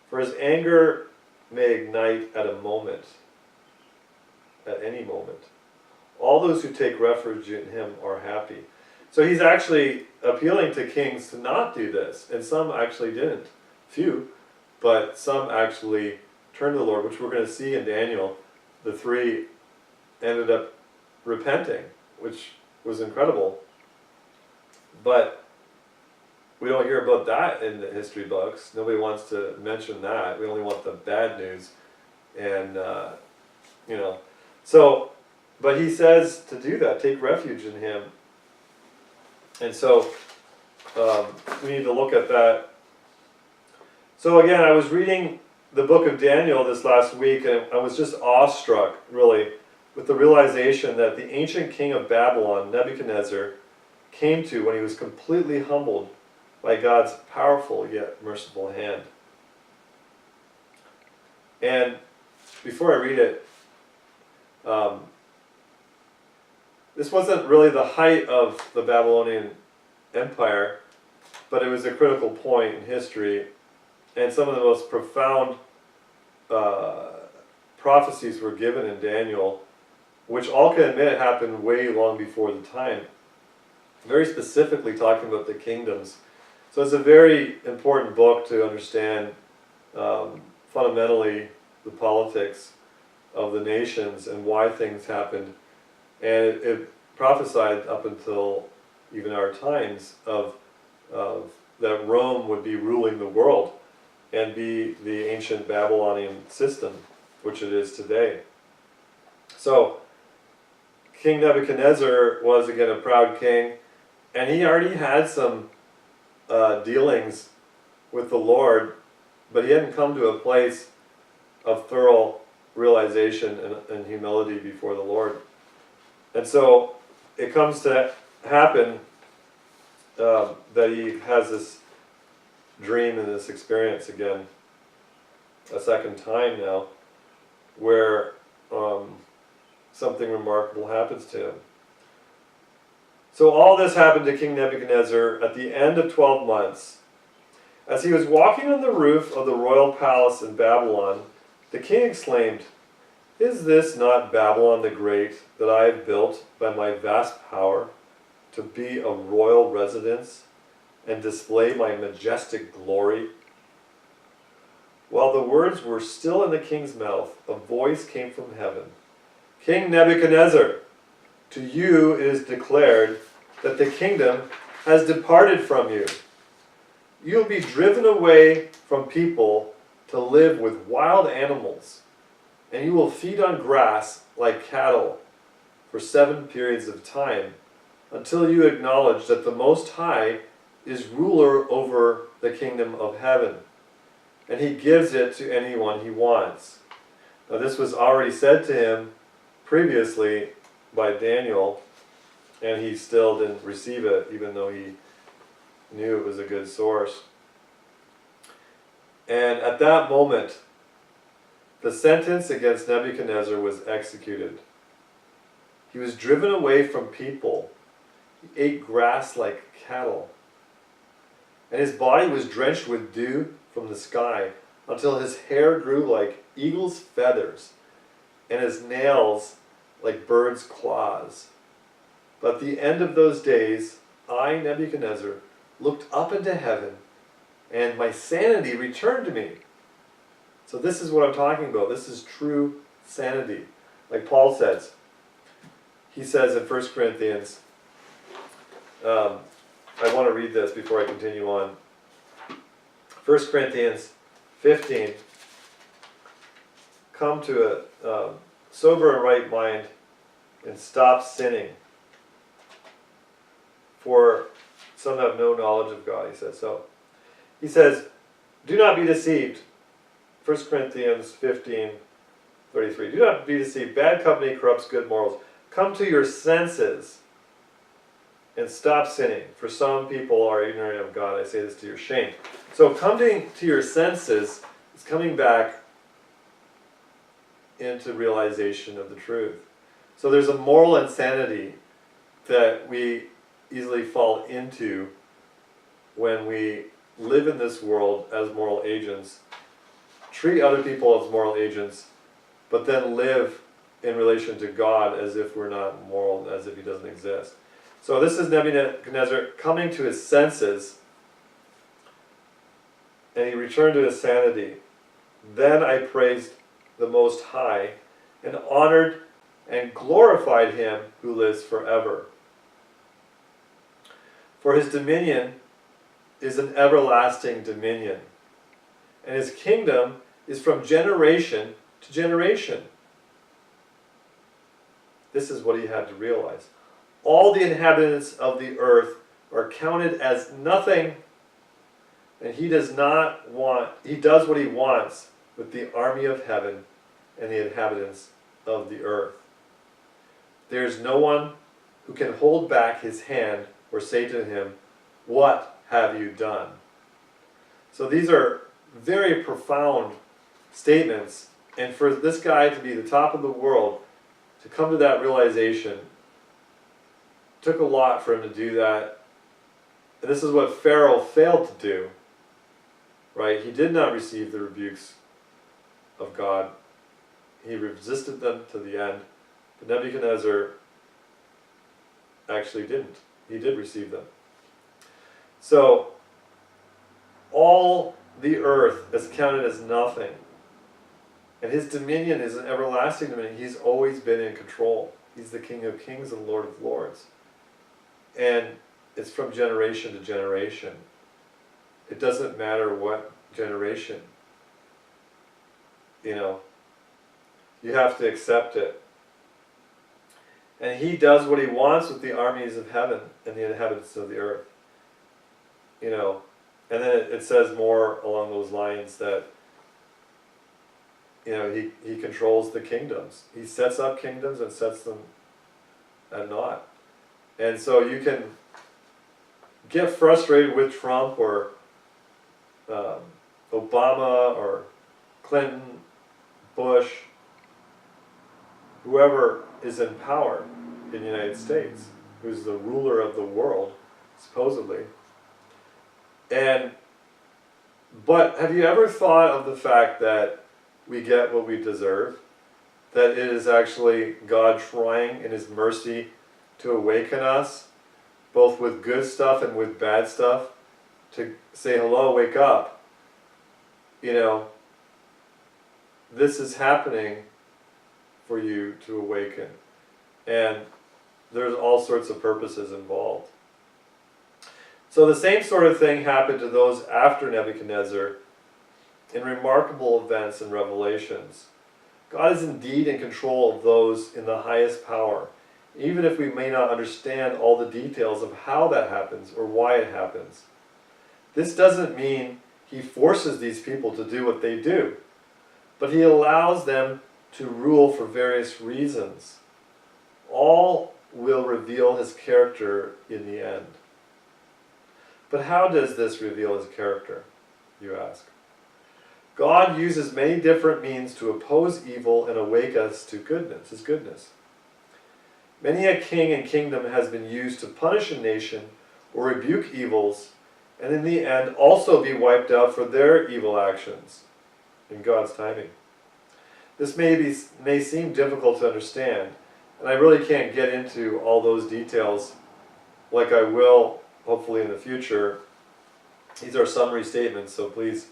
For his anger may ignite at a moment, at any moment. All those who take refuge in him are happy. So he's actually appealing to kings to not do this, and some actually didn't. Few, but some actually turned to the Lord, which we're going to see in Daniel. The three ended up repenting, which was incredible. But we don't hear about that in the history books. Nobody wants to mention that. We only want the bad news. And, so, but he says to do that, take refuge in him. And so, we need to look at that. So again, I was reading the book of Daniel this last week, and I was just awestruck, really, with the realization that the ancient king of Babylon, Nebuchadnezzar, came to when he was completely humbled by God's powerful yet merciful hand. And before I read it, this wasn't really the height of the Babylonian Empire, but it was a critical point in history, and some of the most profound prophecies were given in Daniel, which all can admit happened way long before the time. Very specifically talking about the kingdoms. So it's a very important book to understand fundamentally the politics of the nations and why things happened. And it prophesied up until even our times of that Rome would be ruling the world and be the ancient Babylonian system, which it is today. So King Nebuchadnezzar was again a proud king, and he already had some dealings with the Lord, but he hadn't come to a place of thorough realization and humility before the Lord. And so it comes to happen that he has this dream and this experience again, a second time now, where something remarkable happens to him. So all this happened to King Nebuchadnezzar at the end of 12 months. As he was walking on the roof of the royal palace in Babylon, the king exclaimed, "Is this not Babylon the Great that I have built by my vast power to be a royal residence and display my majestic glory?" While the words were still in the king's mouth, a voice came from heaven. "King Nebuchadnezzar, to you it is declared that the kingdom has departed from you. You will be driven away from people to live with wild animals, and you will feed on grass like cattle for 7 periods of time, until you acknowledge that the Most High is ruler over the kingdom of heaven, and he gives it to anyone he wants." Now this was already said to him previously by Daniel, and he still didn't receive it, even though he knew it was a good source. And at that moment, the sentence against Nebuchadnezzar was executed. He was driven away from people. He ate grass like cattle. And his body was drenched with dew from the sky until his hair grew like eagle's feathers and his nails like birds' claws. But at the end of those days, I, Nebuchadnezzar, looked up into heaven, and my sanity returned to me. So this is what I'm talking about. This is true sanity. Like Paul says. He says in 1 Corinthians, I want to read this before I continue on. 1 Corinthians 15, come to a sober and right mind and stop sinning. For some have no knowledge of God, he says. So, he says, do not be deceived. 1 Corinthians 15, 33. Do not be deceived. Bad company corrupts good morals. Come to your senses and stop sinning. For some people are ignorant of God. I say this to your shame. So coming to your senses is coming back into realization of the truth. So there's a moral insanity that we easily fall into when we live in this world as moral agents, treat other people as moral agents, but then live in relation to God as if we're not moral, as if he doesn't exist. So this is Nebuchadnezzar coming to his senses, and he returned to his sanity. Then I praised the Most High, and honored and glorified him who lives forever. For his dominion is an everlasting dominion, and his kingdom is from generation to generation. This is what he had to realize. All the inhabitants of the earth are counted as nothing, and he does what he wants with the army of heaven and the inhabitants of the earth. There is no one who can hold back his hand or say to him, "What have you done?" So these are very profound statements, and for this guy to be the top of the world, to come to that realization, took a lot for him to do that. And this is what Pharaoh failed to do, right? He did not receive the rebukes of God. He resisted them to the end. But Nebuchadnezzar actually didn't. He did receive them. So, all the earth is counted as nothing. And his dominion is an everlasting dominion. He's always been in control. He's the King of Kings and Lord of Lords. And it's from generation to generation. It doesn't matter what generation. You have to accept it. And he does what he wants with the armies of heaven and the inhabitants of the earth. And then it says more along those lines that he controls the kingdoms. He sets up kingdoms and sets them at naught. And so you can get frustrated with Trump or Obama or Clinton, Bush, whoever is in power in the United States, who's the ruler of the world, supposedly. But have you ever thought of the fact that we get what we deserve? That it is actually God trying in his mercy to awaken us, both with good stuff and with bad stuff, to say, hello, wake up. This is happening for you to awaken. And there's all sorts of purposes involved. So the same sort of thing happened to those after Nebuchadnezzar in remarkable events and revelations. God is indeed in control of those in the highest power, even if we may not understand all the details of how that happens or why it happens. This doesn't mean he forces these people to do what they do, but he allows them to rule for various reasons. All will reveal his character in the end. But how does this reveal his character, you ask? God uses many different means to oppose evil and awake us to goodness, his goodness. Many a king and kingdom has been used to punish a nation or rebuke evils, and in the end also be wiped out for their evil actions in God's timing. This may seem difficult to understand, and I really can't get into all those details like I will hopefully in the future. These are summary statements, so please,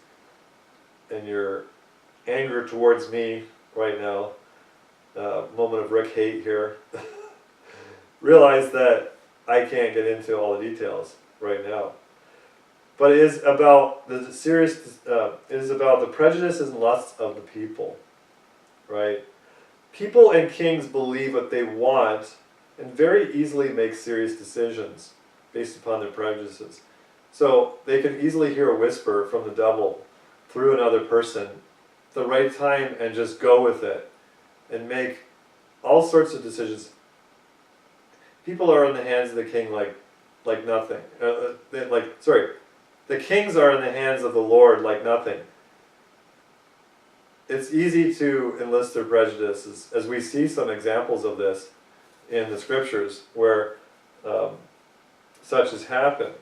in your anger towards me right now, moment of Rick hate here, realize that I can't get into all the details right now. But it is about the prejudices and lusts of the people, right? People and kings believe what they want and very easily make serious decisions based upon their prejudices. So they can easily hear a whisper from the devil through another person at the right time and just go with it and make all sorts of decisions. People are in the hands of the king like nothing. The kings are in the hands of the Lord like nothing. It's easy to enlist their prejudices, as we see some examples of this in the scriptures where such has happened.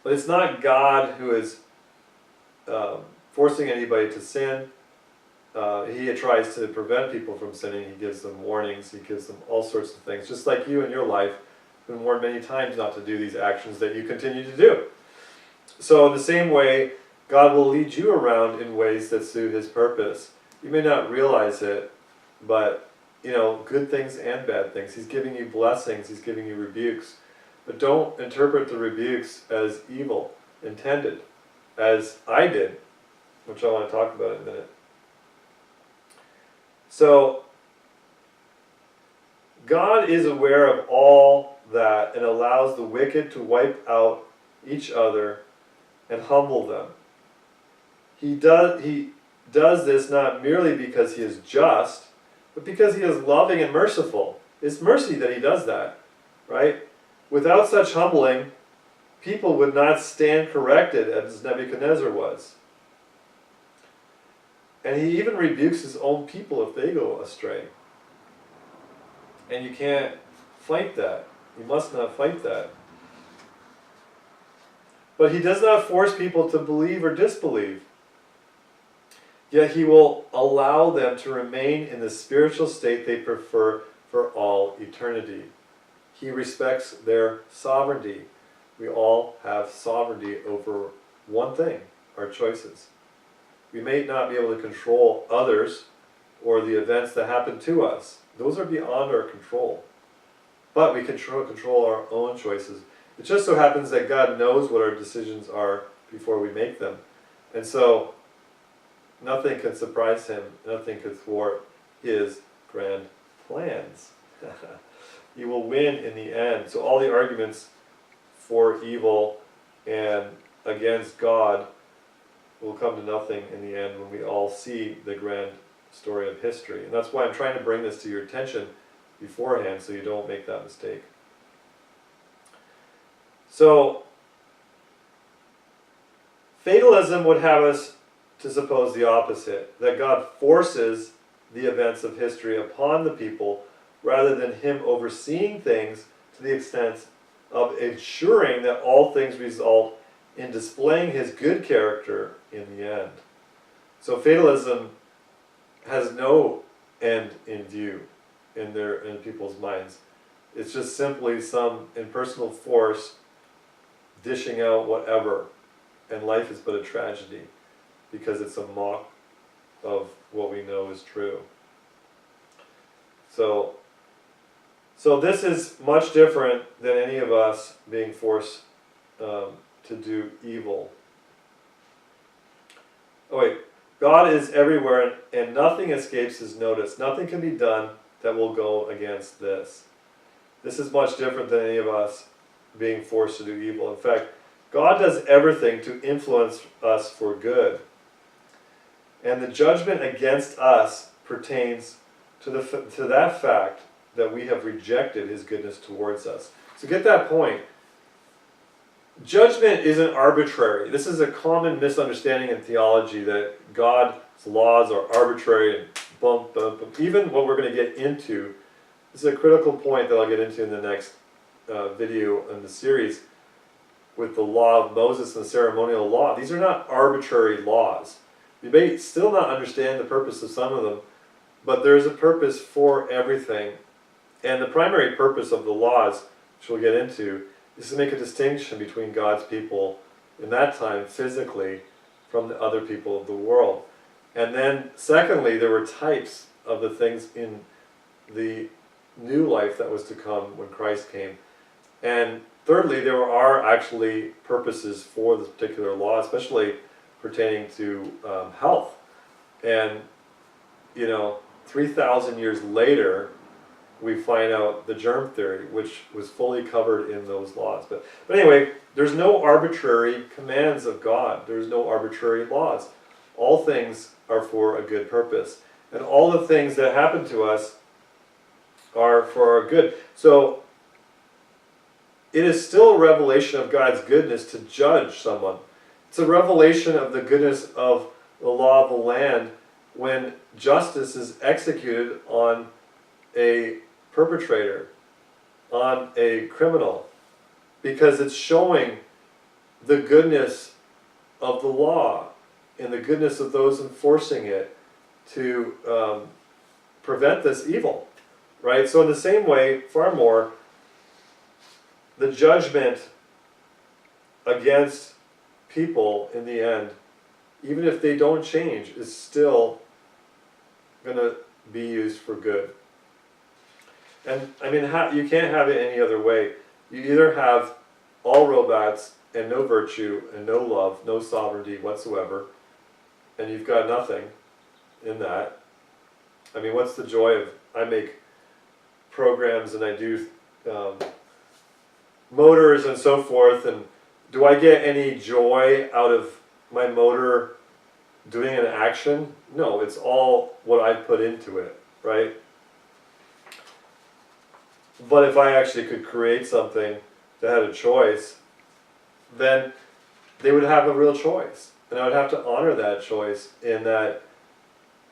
But it's not God who is forcing anybody to sin. He tries to prevent people from sinning. He gives them warnings. He gives them all sorts of things. Just like you in your life have been warned many times not to do these actions that you continue to do. So in the same way, God will lead you around in ways that suit His purpose. You may not realize it, but good things and bad things. He's giving you blessings. He's giving you rebukes. But don't interpret the rebukes as evil intended, as I did, which I want to talk about in a minute. So, God is aware of all that and allows the wicked to wipe out each other and humble them. He does this not merely because He is just, but because He is loving and merciful. It's mercy that He does that, right? Without such humbling, people would not stand corrected as Nebuchadnezzar was. And He even rebukes His own people if they go astray. And you can't fight that. You must not fight that. But He does not force people to believe or disbelieve. Yet He will allow them to remain in the spiritual state they prefer for all eternity. He respects their sovereignty. We all have sovereignty over one thing, our choices. We may not be able to control others or the events that happen to us. Those are beyond our control. But we can control our own choices. It just so happens that God knows what our decisions are before we make them. And so, nothing can surprise Him. Nothing can thwart His grand plans. He will win in the end. So all the arguments for evil and against God will come to nothing in the end when we all see the grand story of history. And that's why I'm trying to bring this to your attention beforehand so you don't make that mistake. So, fatalism would have us to suppose the opposite, that God forces the events of history upon the people rather than Him overseeing things to the extent of ensuring that all things result in displaying His good character in the end. So fatalism has no end in view in people's minds. It's just simply some impersonal force dishing out whatever, and life is but a tragedy because it's a mock of what we know is true. So this is much different than any of us being forced to do evil. Oh wait, God is everywhere and nothing escapes His notice. Nothing can be done that will go against this. This is much different than any of us being forced to do evil. In fact, God does everything to influence us for good. And the judgment against us pertains to that fact that we have rejected His goodness towards us. So get that point. Judgment isn't arbitrary. This is a common misunderstanding in theology that God's laws are arbitrary and bump. Even what we're going to get into This is a critical point that I'll get into in the next video in the series with the law of Moses and the ceremonial law. These are not arbitrary laws. You may still not understand the purpose of some of them, but there's a purpose for everything. And the primary purpose of the laws, which we'll get into, is to make a distinction between God's people in that time physically from the other people of the world. And then secondly, there were types of the things in the new life that was to come when Christ came. And thirdly, there are actually purposes for this particular law, especially pertaining to health. And, 3,000 years later, we find out the germ theory, which was fully covered in those laws. But anyway, there's no arbitrary commands of God. There's no arbitrary laws. All things are for a good purpose. And all the things that happen to us are for our good. So it is still a revelation of God's goodness to judge someone. It's a revelation of the goodness of the law of the land when justice is executed on a perpetrator, on a criminal, because it's showing the goodness of the law and the goodness of those enforcing it to prevent this evil, right? So in the same way, far more, the judgment against people in the end, even if they don't change, is still going to be used for good. And I mean, you can't have it any other way. You either have all robots and no virtue and no love, no sovereignty whatsoever, and you've got nothing in that. I mean, what's the joy of, I make programs and I do motors and so forth, and do I get any joy out of my motor doing an action? No, it's all what I put into it, right? But if I actually could create something that had a choice, then they would have a real choice. And I would have to honor that choice in that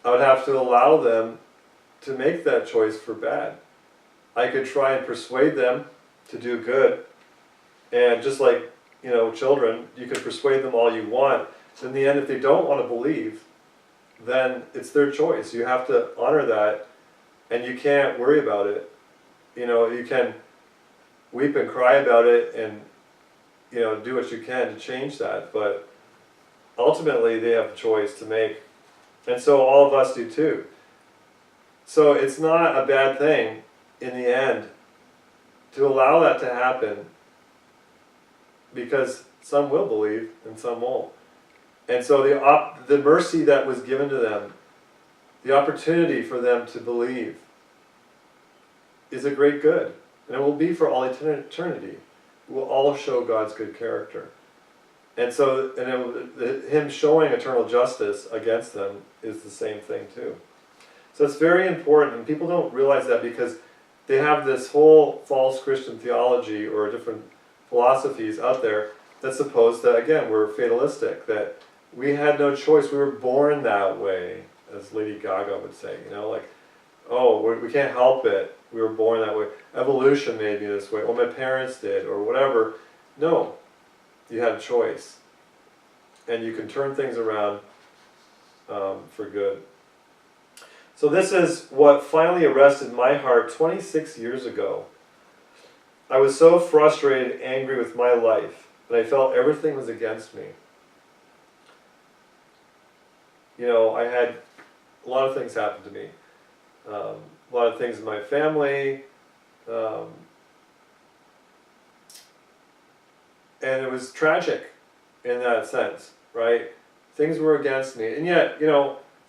I would have to allow them to make that choice for bad. I could try and persuade them to do good. And just like, children, you can persuade them all you want. So in the end, if they don't want to believe, then it's their choice. You have to honor that, and you can't worry about it. You can weep and cry about it and, do what you can to change that. But ultimately, they have a choice to make. And so all of us do too. So it's not a bad thing in the end to allow that to happen, because some will believe and some won't. And so the mercy that was given to them, the opportunity for them to believe, is a great good. And it will be for all eternity. It will all show God's good character. And so him showing eternal justice against them is the same thing too. So it's very important, and people don't realize that because they have this whole false Christian theology or different philosophies out there that suppose that, again, we're fatalistic, that we had no choice, we were born that way, as Lady Gaga would say, we can't help it, we were born that way, evolution made me this way, or my parents did, or whatever. No, you had a choice, and you can turn things around for good. So this is what finally arrested my heart 26 years ago. I was so frustrated, angry with my life, that I felt everything was against me. I had a lot of things happen to me. A lot of things in my family. And it was tragic in that sense, right? Things were against me. And yet,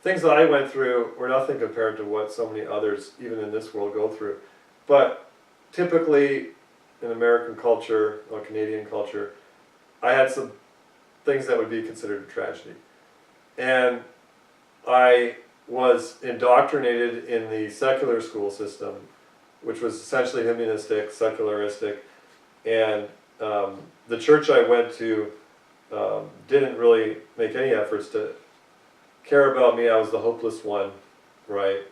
things that I went through were nothing compared to what so many others, even in this world, go through. But typically, in American culture or Canadian culture, I had some things that would be considered a tragedy. And I was indoctrinated in the secular school system, which was essentially humanistic, secularistic, and the church I went to didn't really make any efforts to care about me. I was the hopeless one, right?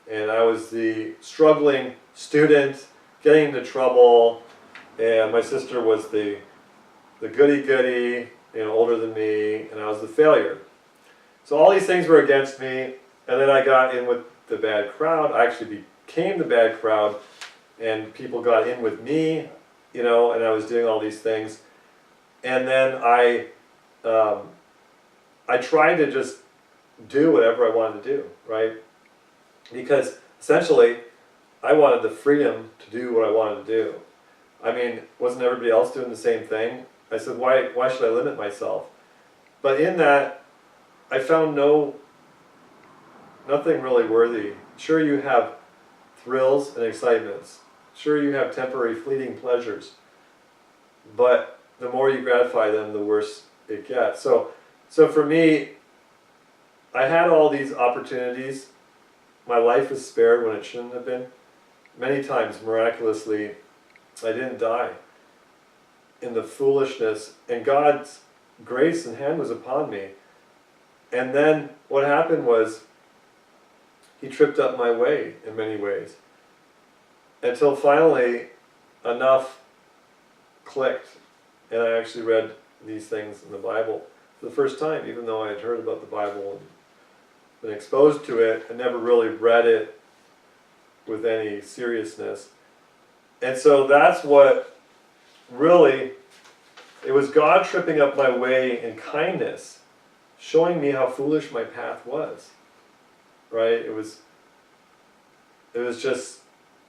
And I was the struggling student, getting into trouble, and my sister was the goody-goody, older than me, and I was the failure. So all these things were against me, and then I got in with the bad crowd. I actually became the bad crowd, and people got in with me, and I was doing all these things. And then I tried to just do whatever I wanted to do, right? Because essentially, I wanted the freedom to do what I wanted to do. I mean, wasn't everybody else doing the same thing? I said, why should I limit myself? But in that, I found nothing really worthy. Sure, you have thrills and excitements. Sure, you have temporary fleeting pleasures. But the more you gratify them, the worse it gets. So for me, I had all these opportunities. My life was spared when it shouldn't have been. Many times, miraculously, I didn't die in the foolishness, and God's grace and hand was upon me. And then what happened was, He tripped up my way in many ways, until finally enough clicked, and I actually read these things in the Bible for the first time, even though I had heard about the Bible and been exposed to it. I never really read it with any seriousness. And so that's what really, it was God tripping up my way in kindness, showing me how foolish my path was, right? It was just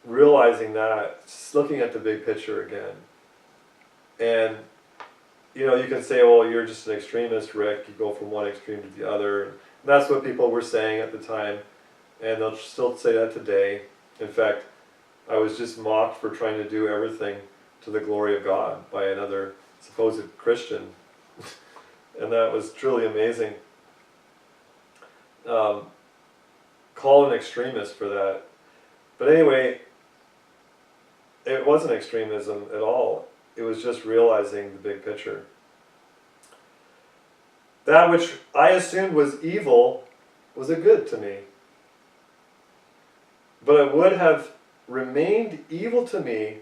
realizing that, just looking at the big picture again. And, you can say, well, you're just an extremist, Rick, you go from one extreme to the other. And that's what people were saying at the time, and they'll still say that today. In fact, I was just mocked for trying to do everything to the glory of God by another supposed Christian. And that was truly amazing. Call an extremist for that. But anyway, it wasn't extremism at all. It was just realizing the big picture. That which I assumed was evil was a good to me. But it would have remained evil to me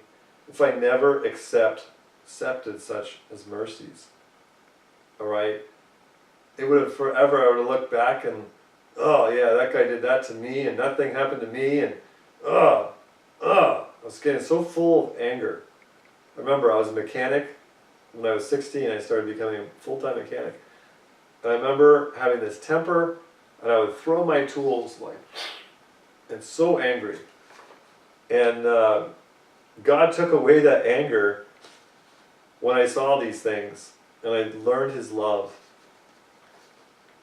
if I never accepted such as mercies. Alright? It would have forever, I would have looked back and, oh yeah, that guy did that to me, and that thing happened to me, and I was getting so full of anger. I remember I was a mechanic. When I was 16, I started becoming a full-time mechanic. And I remember having this temper, and I would throw my tools and so angry. And God took away that anger when I saw these things, and I learned His love.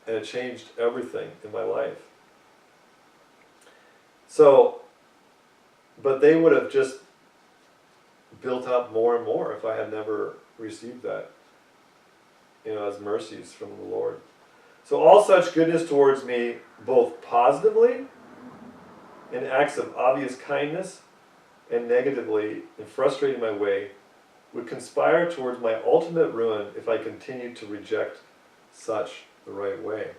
And it changed everything in my life. So, but they would have just built up more and more if I had never received that, as mercies from the Lord. So all such goodness towards me, both positively, in acts of obvious kindness, and negatively, in frustrating my way, would conspire towards my ultimate ruin if I continued to reject such the right way.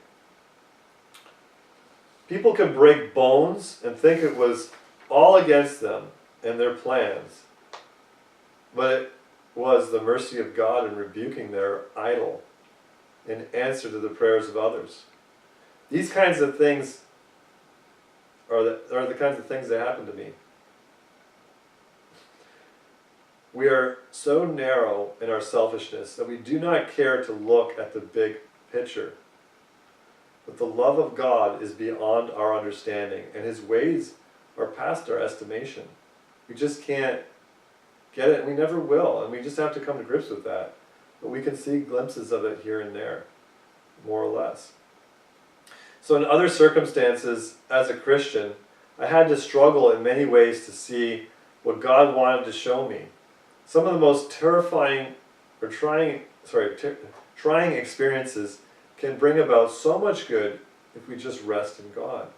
People can break bones and think it was all against them and their plans, but it was the mercy of God in rebuking their idol in answer to the prayers of others. These kinds of things are the kinds of things that happen to me. We are so narrow in our selfishness that we do not care to look at the big picture. But the love of God is beyond our understanding, and His ways are past our estimation. We just can't get it, and we never will, and we just have to come to grips with that. But we can see glimpses of it here and there, more or less. So in other circumstances, as a Christian, I had to struggle in many ways to see what God wanted to show me. Some of the most terrifying or trying experiences can bring about so much good if we just rest in God.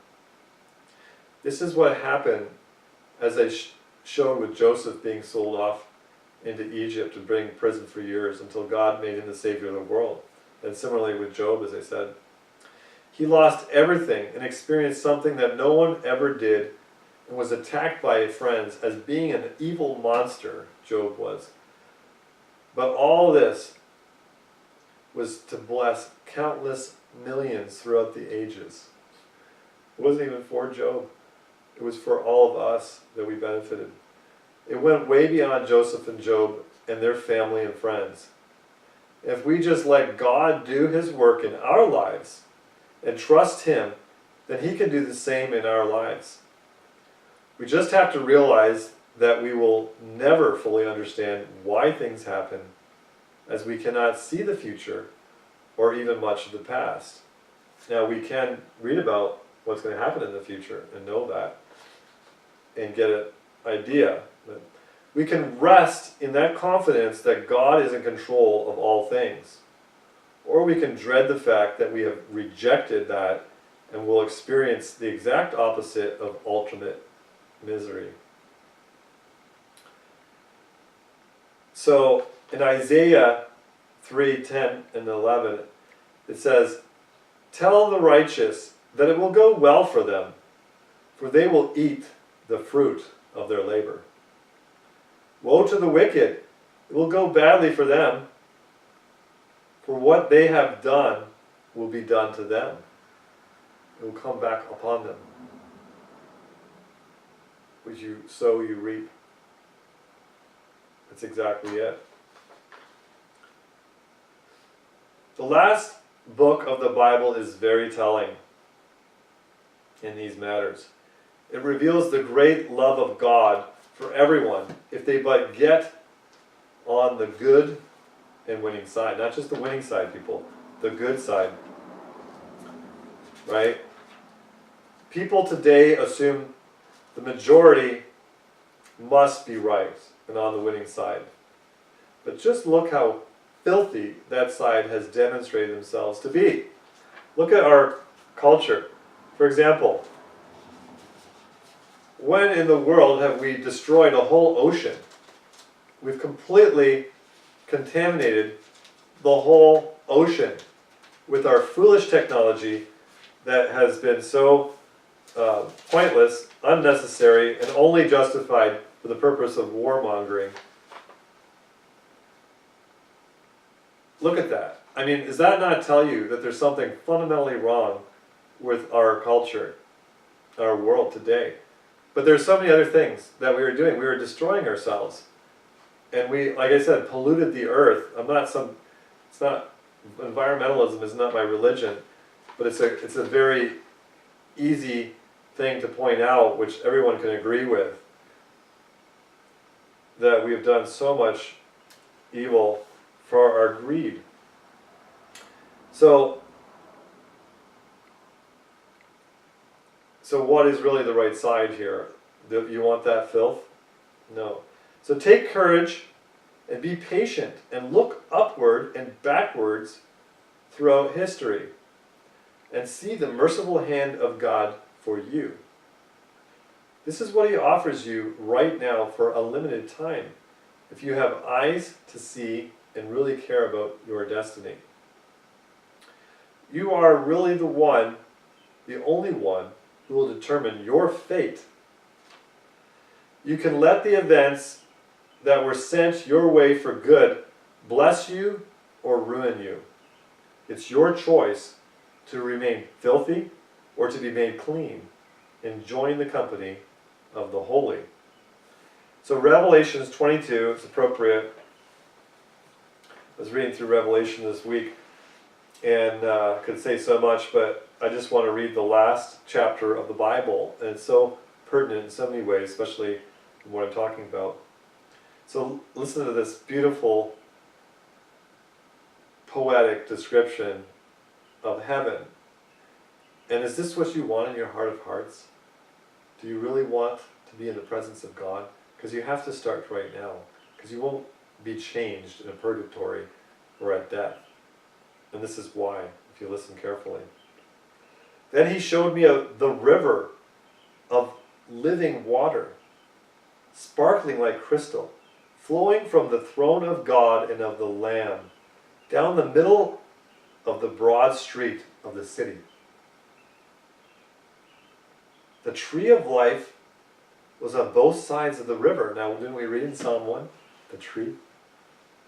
This is what happened, as I showed with Joseph being sold off into Egypt and being in prison for years until God made him the Savior of the world. And similarly with Job, as I said. He lost everything and experienced something that no one ever did, and was attacked by friends as being an evil monster, Job was. But all this was to bless countless millions throughout the ages. It wasn't even for Job. It was for all of us that we benefited. It went way beyond Joseph and Job and their family and friends. If we just let God do His work in our lives and trust Him, then He can do the same in our lives. We just have to realize that we will never fully understand why things happen, as we cannot see the future or even much of the past. Now, we can read about what's going to happen in the future and know that and get an idea. But we can rest in that confidence that God is in control of all things. Or we can dread the fact that we have rejected that and will experience the exact opposite of ultimate misery. So in Isaiah 3:10 and 11, it says, "Tell the righteous that it will go well for them, for they will eat the fruit of their labor. Woe to the wicked, it will go badly for them, for what they have done will be done to them. It will come back upon them. What you sow, you reap." That's exactly it. The last book of the Bible is very telling in these matters. It reveals the great love of God for everyone if they but get on the good and winning side. Not just the winning side, people, the good side. Right? People today assume the majority must be right and on the winning side. But just look how filthy that side has demonstrated themselves to be. Look at our culture. For example, when in the world have we destroyed a whole ocean? We've completely contaminated the whole ocean with our foolish technology that has been so pointless, unnecessary, and only justified for the purpose of warmongering. Look at that. I mean, does that not tell you that there's something fundamentally wrong with our culture, our world today? But there's so many other things that we were doing. We were destroying ourselves. And we, like I said, polluted the earth. Environmentalism is not my religion, but it's a very easy thing to point out, which everyone can agree with, that we have done so much evil for our greed. So what is really the right side here? Do you want that filth? No. So take courage and be patient and look upward and backwards throughout history and see the merciful hand of God for you. This is what He offers you right now for a limited time, if you have eyes to see and really care about your destiny. You are really the one, the only one, who will determine your fate. You can let the events that were sent your way for good bless you or ruin you. It's your choice to remain filthy or to be made clean and join the company of the holy. So Revelations 22 is appropriate. I was reading through Revelation this week and could say so much, but I just want to read the last chapter of the Bible, and it's so pertinent in so many ways, especially in what I'm talking about. So listen to this beautiful poetic description of heaven. And is this what you want in your heart of hearts? Do you really want to be in the presence of God? Because you have to start right now, because you won't be changed in a purgatory or at death. And this is why, if you listen carefully. Then He showed me the river of living water, sparkling like crystal, flowing from the throne of God and of the Lamb, down the middle of the broad street of the city. The tree of life was on both sides of the river. Now, didn't we read in Psalm 1? The tree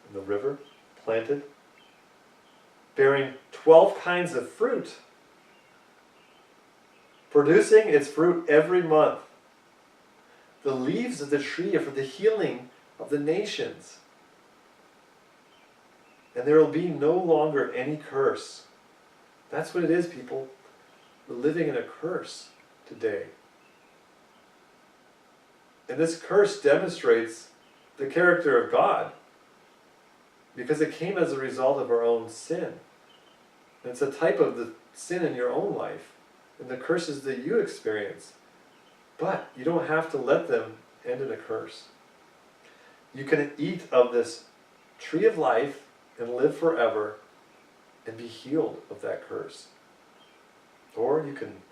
and the river planted, bearing 12 kinds of fruit, producing its fruit every month. The leaves of the tree are for the healing of the nations. And there will be no longer any curse. That's what it is, people. We're living in a curse today. And this curse demonstrates the character of God, because it came as a result of our own sin. And it's a type of the sin in your own life and the curses that you experience. But you don't have to let them end in a curse. You can eat of this tree of life and live forever and be healed of that curse. Or you can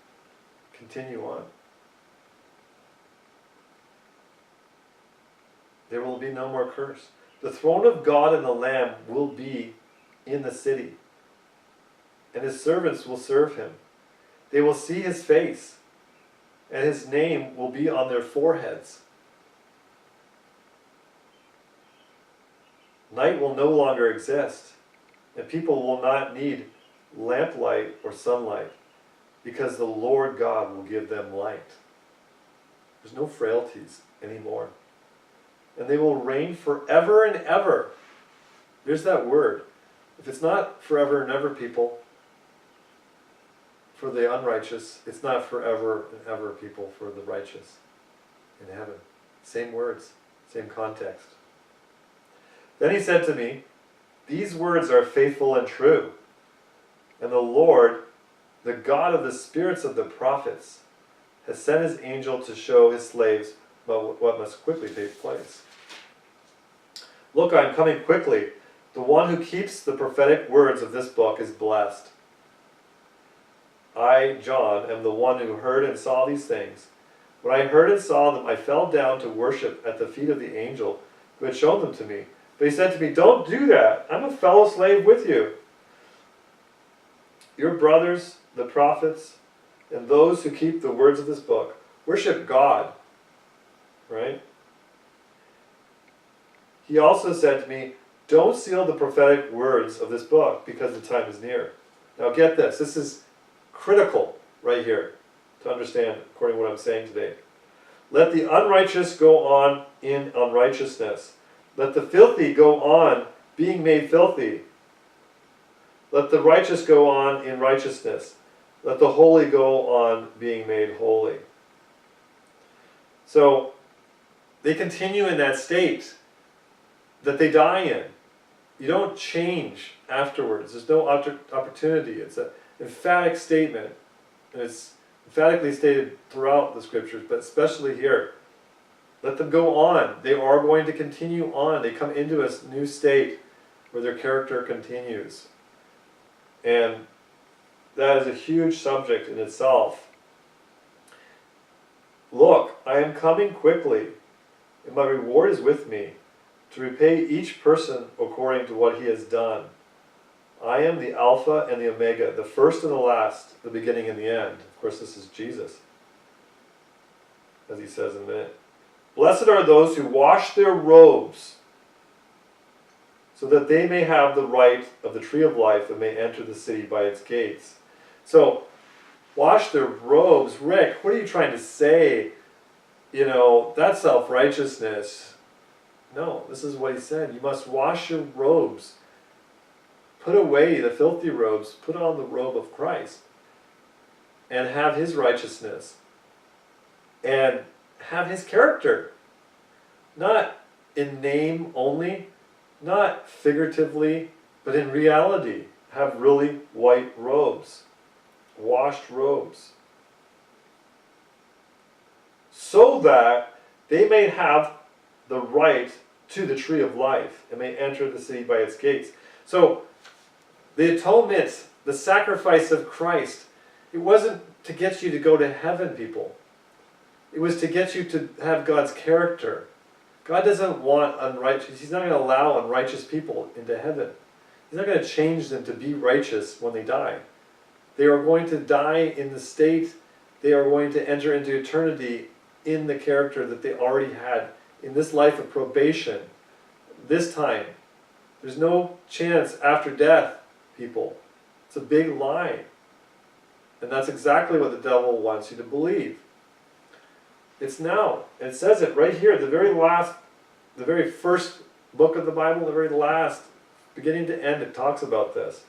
continue on. There will be no more curse. The throne of God and the Lamb will be in the city, and his servants will serve him. They will see his face, and his name will be on their foreheads. Night will no longer exist, and people will not need lamplight or sunlight, because the Lord God will give them light. There's no frailties anymore. And they will reign forever and ever. There's that word. If it's not forever and ever, people, for the unrighteous, it's not forever and ever, people, for the righteous in heaven. Same words, same context. Then he said to me, "These words are faithful and true. And the Lord, the God of the spirits of the prophets, has sent his angel to show his slaves what must quickly take place. Look, I am coming quickly. The one who keeps the prophetic words of this book is blessed." I, John, am the one who heard and saw these things. When I heard and saw them, I fell down to worship at the feet of the angel who had shown them to me. But he said to me, "Don't do that. I'm a fellow slave with you. Your brothers, the prophets, and those who keep the words of this book, worship God." Right? He also said to me, "Don't seal the prophetic words of this book, because the time is near." Now get this. This is critical right here to understand, according to what I'm saying today. "Let the unrighteous go on in unrighteousness. Let the filthy go on being made filthy. Let the righteous go on in righteousness. Let the holy go on being made holy." So they continue in that state that they die in. You don't change afterwards. There's no opportunity. It's an emphatic statement, and it's emphatically stated throughout the scriptures, but especially here. Let them go on. They are going to continue on. They come into a new state where their character continues. And that is a huge subject in itself. "Look, I am coming quickly, and my reward is with me, to repay each person according to what he has done. I am the Alpha and the Omega, the first and the last, the beginning and the end." Of course, this is Jesus, as he says in a minute. "Blessed are those who wash their robes, so that they may have the right of the tree of life and may enter the city by its gates." So, wash their robes. Rick, what are you trying to say? That's self-righteousness. No, this is what he said. You must wash your robes. Put away the filthy robes. Put on the robe of Christ. And have his righteousness. And have his character. Not in name only, not figuratively, but in reality. Have really white robes. Washed robes. So that they may have the right to the tree of life and may enter the city by its gates. So, the atonement, the sacrifice of Christ, it wasn't to get you to go to heaven, people. It was to get you to have God's character. God doesn't want unrighteous. He's not going to allow unrighteous people into heaven. He's not going to change them to be righteous when they die. They are going to die in the state they are going to enter into eternity in the character that they already had in this life of probation, this time. There's no chance after death, people. It's a big lie. And that's exactly what the devil wants you to believe. It's now. It says it right here, the very first book of the Bible, the very last, beginning to end, it talks about this.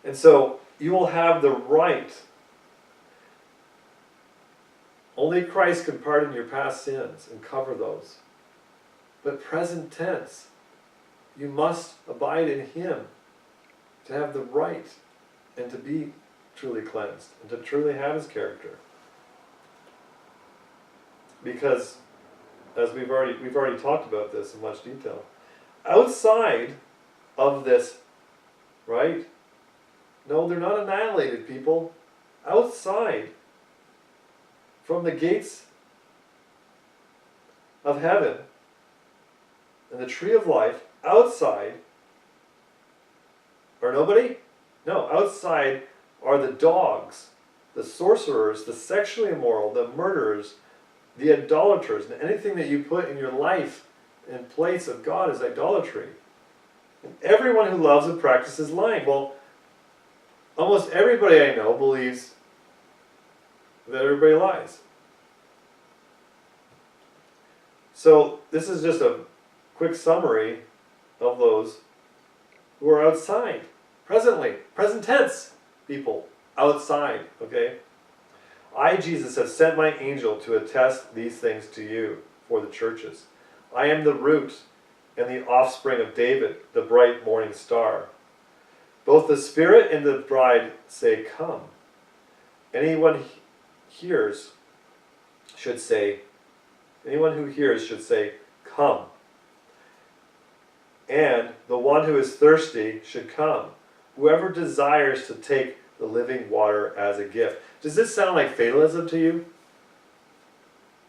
And so, you will have the right. Only Christ can pardon your past sins and cover those. But present tense, you must abide in Him to have the right and to be truly cleansed and to truly have His character. Because, as we've already talked about this in much detail, outside of this, right? No, they're not annihilated, people. Outside, from the gates of heaven and the tree of life, outside are nobody? No, outside are the dogs, the sorcerers, the sexually immoral, the murderers, the idolaters, and anything that you put in your life in place of God is idolatry. And everyone who loves and practices lying. Well, almost everybody I know believes that everybody lies. So this is just a quick summary of those who are outside. Presently, present tense, people, outside, okay? I, Jesus, have sent my angel to attest these things to you for the churches. I am the root and the offspring of David, the bright morning star. Both the Spirit and the bride say, come. Anyone who hears should say, come. And the one who is thirsty should come. Whoever desires to take the living water as a gift. Does this sound like fatalism to you?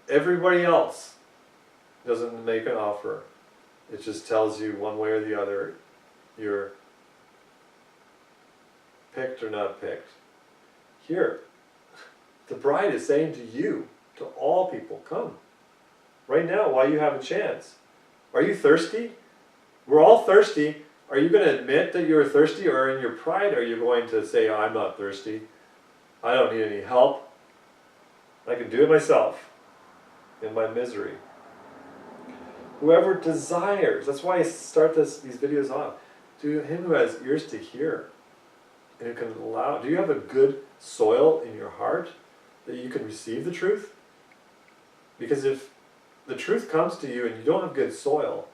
Everybody else doesn't make an offer. It just tells you one way or the other you're picked or not picked. Here, the bride is saying to you, to all people, come. Right now, while you have a chance. Are you thirsty? We're all thirsty. Are you going to admit that you're thirsty, or in your pride are you going to say, I'm not thirsty, I don't need any help, I can do it myself in my misery? Whoever desires, that's why I start these videos off, to him who has ears to hear and who can allow. Do you have a good soil in your heart that you can receive the truth? Because if the truth comes to you and you don't have good soil,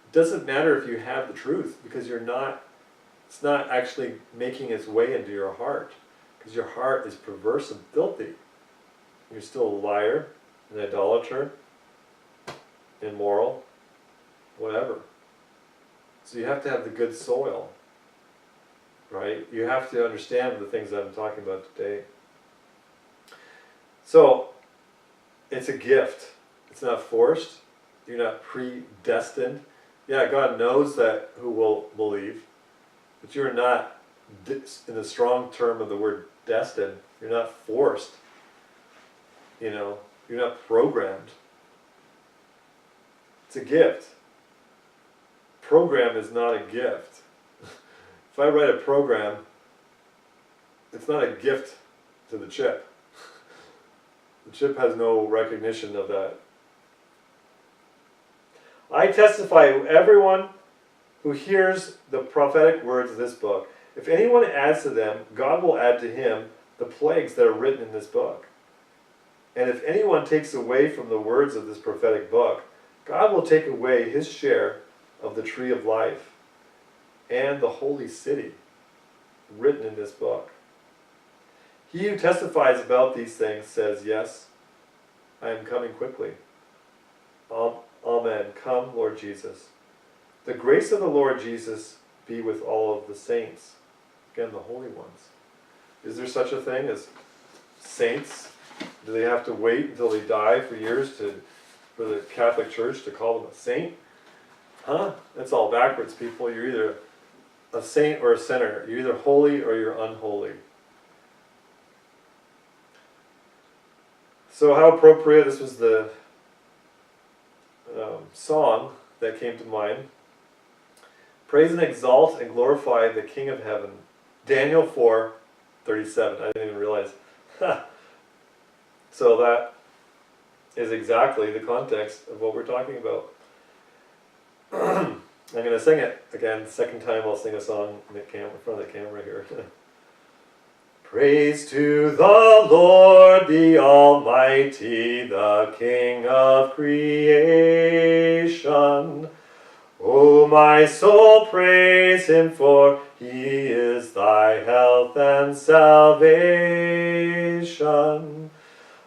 it doesn't matter if you have the truth, because it's not actually making its way into your heart, because your heart is perverse and filthy. You're still a liar, an idolater, immoral, whatever. So you have to have the good soil, right? You have to understand the things that I'm talking about today. So, it's a gift. It's not forced. You're not predestined. Yeah, God knows that who will believe, but you're not, in the strong term of the word destined, you're not forced. You know, you're not programmed. It's a gift. Program is not a gift. If I write a program, it's not a gift to the chip. The chip has no recognition of that. I testify to everyone who hears the prophetic words of this book. If anyone adds to them, God will add to him the plagues that are written in this book. And if anyone takes away from the words of this prophetic book, God will take away his share of the tree of life and the holy city written in this book. He who testifies about these things says, yes, I am coming quickly. Amen. Come, Lord Jesus. The grace of the Lord Jesus be with all of the saints. Again, the holy ones. Is there such a thing as saints? Do they have to wait until they die for years for the Catholic Church to call them a saint? Huh? That's all backwards, people. You're either a saint or a sinner. You're either holy or you're unholy. So how appropriate, this was the song that came to mind. Praise and exalt and glorify the King of Heaven. Daniel 4:37. I didn't even realize. So that is exactly the context of what we're talking about. I'm going to sing it again. Second time I'll sing a song in front of the camera here. Praise to the Lord, the Almighty, the King of creation. O my soul, praise him, for he is thy health and salvation.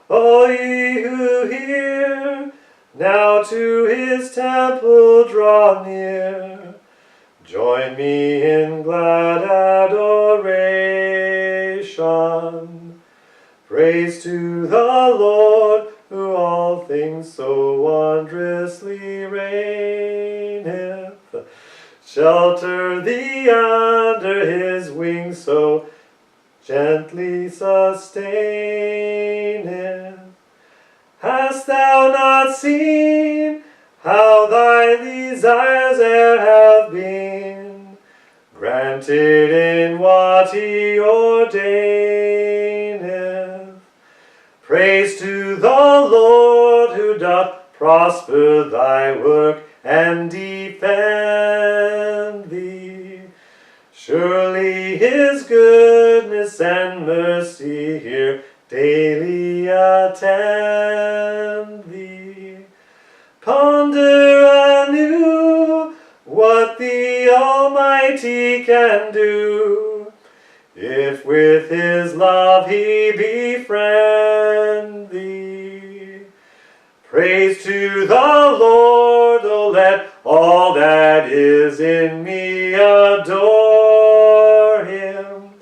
O ye who hear, now to his temple draw near. Join me in glad adoration. Praise to the Lord, who all things so wondrously reigneth. Shelter thee under his wings, so gently sustaineth. Hast thou not seen how thy desires e'er have been granted in what he ordaineth? Praise to the Lord, who doth prosper thy work and defend thee. Surely his goodness and mercy here daily attend thee. Ponder anew what the Almighty can do, if with his love he befriend thee. Praise to the Lord, oh let all that is in me adore him.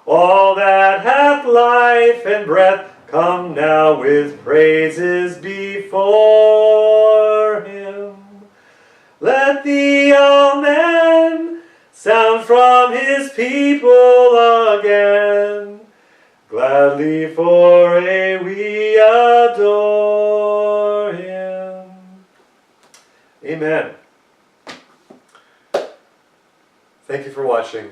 All that hath life and breath, come now with praises before him. Let the Amen sound from his people again. Gladly for we adore him. Amen. Thank you for watching.